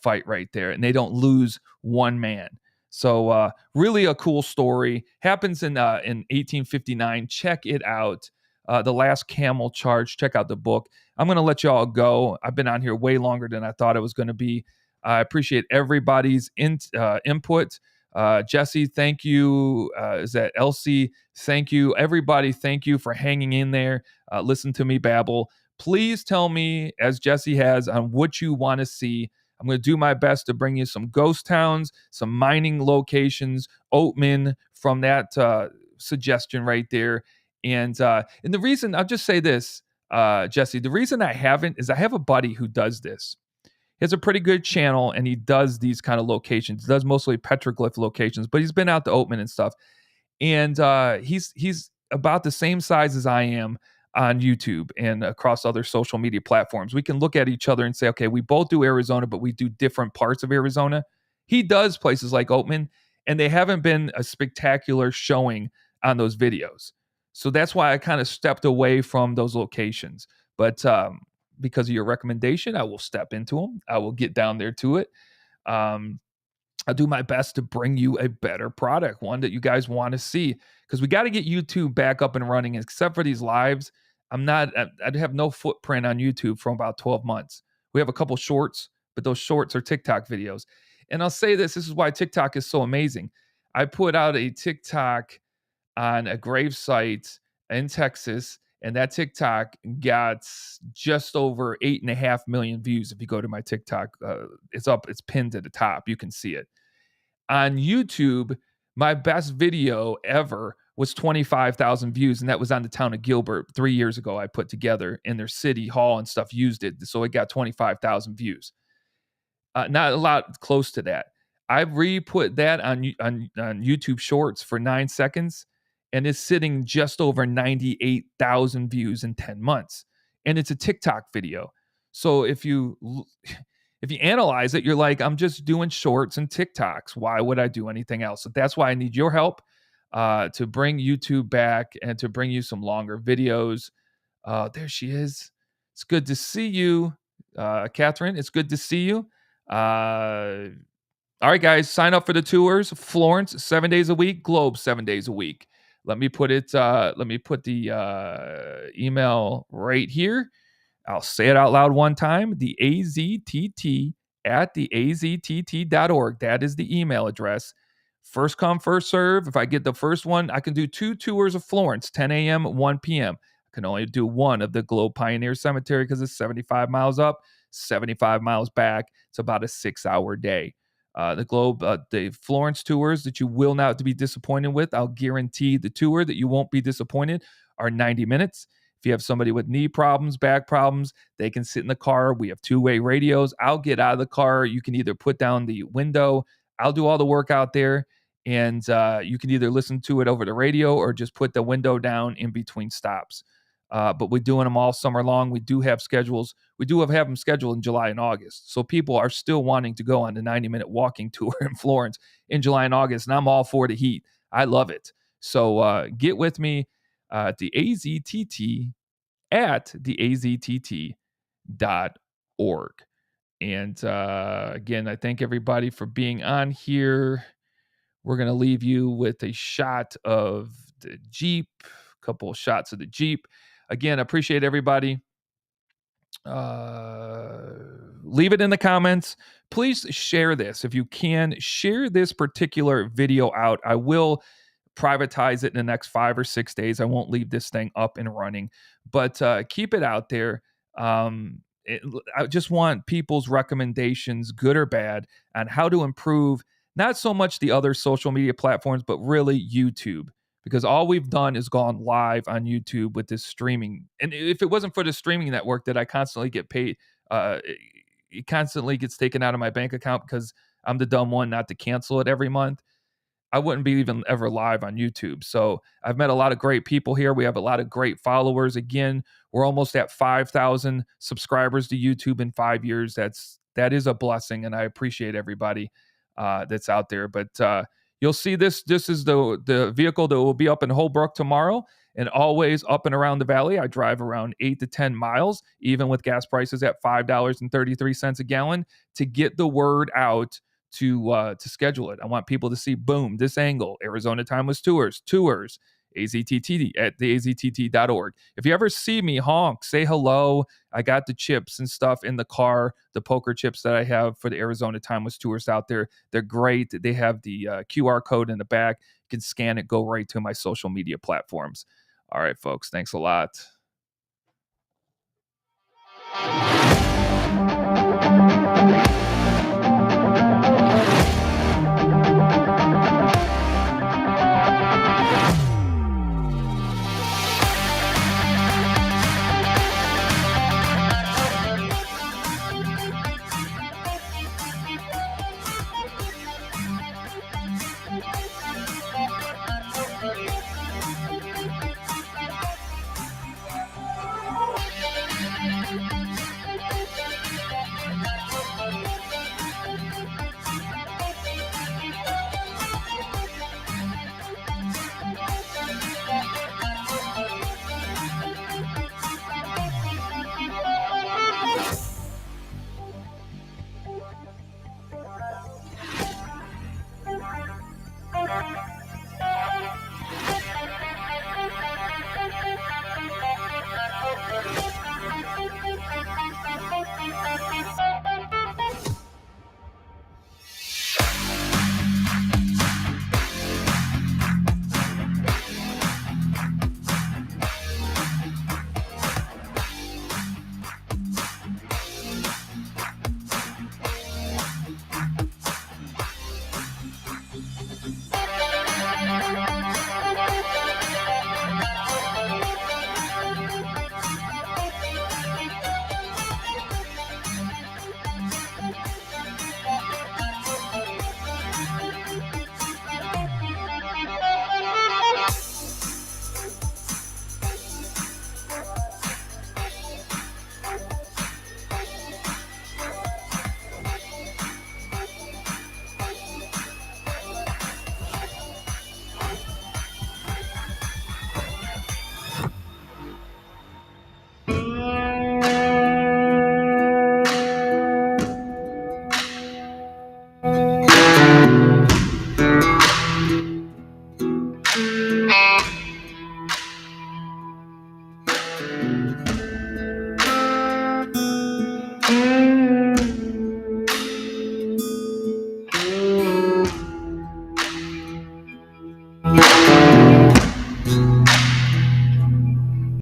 fight right there, and they don't lose one man. So really a cool story. Happens in 1859. Check it out. The Last Camel Charge. Check out the book. I'm going to let you all go. I've been on here way longer than I thought it was going to be. I appreciate everybody's input. Jesse, thank you. Is that Elsie? Thank you. Everybody, thank you for hanging in there. Listen to me babble. Please tell me, as Jesse has, on what you want to see. I'm going to do my best to bring you some ghost towns, some mining locations, Oatman from that suggestion right there. And the reason, I'll just say this, Jesse, the reason I haven't is I have a buddy who does this. He has a pretty good channel and he does these kind of locations. He does mostly petroglyph locations, but he's been out to Oatman and stuff. And he's about the same size as I am on YouTube and across other social media platforms. We can look at each other and say, okay, we both do Arizona, but we do different parts of Arizona. He does places like Oatman, and they haven't been a spectacular showing on those videos. So that's why I kind of stepped away from those locations. But because of your recommendation, I will step into them. I will get down there to it. I'll do my best to bring you a better product, one that you guys want to see, because we got to get YouTube back up and running. Except for these lives, I'd have no footprint on YouTube for about 12 months. We have a couple shorts, but those shorts are TikTok videos. And I'll say this is why TikTok is so amazing. I put out a TikTok on a grave site in Texas, and that TikTok got just over 8.5 million views. If you go to my TikTok, it's up, it's pinned at the top. You can see it. On YouTube, my best video ever was 25,000 views, and that was on the town of Gilbert 3 years ago. I put together in their city hall and stuff, used it. So it got 25,000 views. Not a lot close to that. I re-put that on YouTube Shorts for 9 seconds, and it's sitting just over 98,000 views in 10 months. And it's a TikTok video. So if you analyze it, you're like, I'm just doing shorts and TikToks. Why would I do anything else? So that's why I need your help to bring YouTube back and to bring you some longer videos. There she is. It's good to see you, Catherine. It's good to see you. All right, guys, sign up for the tours. Florence, 7 days a week. Globe, 7 days a week. Let me put it. Let me put the email right here. I'll say it out loud one time. The AZTT at the AZTT.org. That is the email address. First come, first serve. If I get the first one, I can do 2 tours of Florence, 10 a.m., 1 p.m. I can only do one of the Globe Pioneer Cemetery because it's 75 miles up, 75 miles back. It's about a 6-hour day. The Florence tours that you will not be disappointed with, I'll guarantee the tour that you won't be disappointed, are 90 minutes. If you have somebody with knee problems, back problems, they can sit in the car. We have 2-way radios. I'll get out of the car. You can either put down the window. I'll do all the work out there. And you can either listen to it over the radio or just put the window down in between stops. But we're doing them all summer long. We do have schedules. We do have them scheduled in July and August. So people are still wanting to go on the 90-minute walking tour in Florence in July and August. And I'm all for the heat. I love it. So get with me at the AZTT at the AZTT.org. And again, I thank everybody for being on here. We're going to leave you with a shot of the Jeep, a couple of shots of the Jeep. Again, appreciate everybody. Leave it in the comments. Please share this. If you can, share this particular video out. I will privatize it in the next 5 or 6 days. I won't leave this thing up and running, but keep it out there. I just want people's recommendations, good or bad, on how to improve not so much the other social media platforms, but really YouTube. Because all we've done is gone live on YouTube with this streaming. And if it wasn't for the streaming network that I constantly get paid, it constantly gets taken out of my bank account because I'm the dumb one not to cancel it every month, I wouldn't be even ever live on YouTube. So I've met a lot of great people here. We have a lot of great followers. Again, we're almost at 5,000 subscribers to YouTube in 5 years. That is a blessing, and I appreciate everybody that's out there. But you'll see this. This is the vehicle that will be up in Holbrook tomorrow and always up and around the valley. I drive around 8 to 10 miles, even with gas prices at $5.33 a gallon, to get the word out to schedule it. I want people to see, boom, this angle, Arizona Timeless Tours. AZTT at theaztt.org. If you ever see me, honk, say hello. I got the chips and stuff in the car, the poker chips that I have for the Arizona Timeless Tours out there. They're great. They have the QR code in the back. You can scan it, go right to my social media platforms. All right, folks, thanks a lot.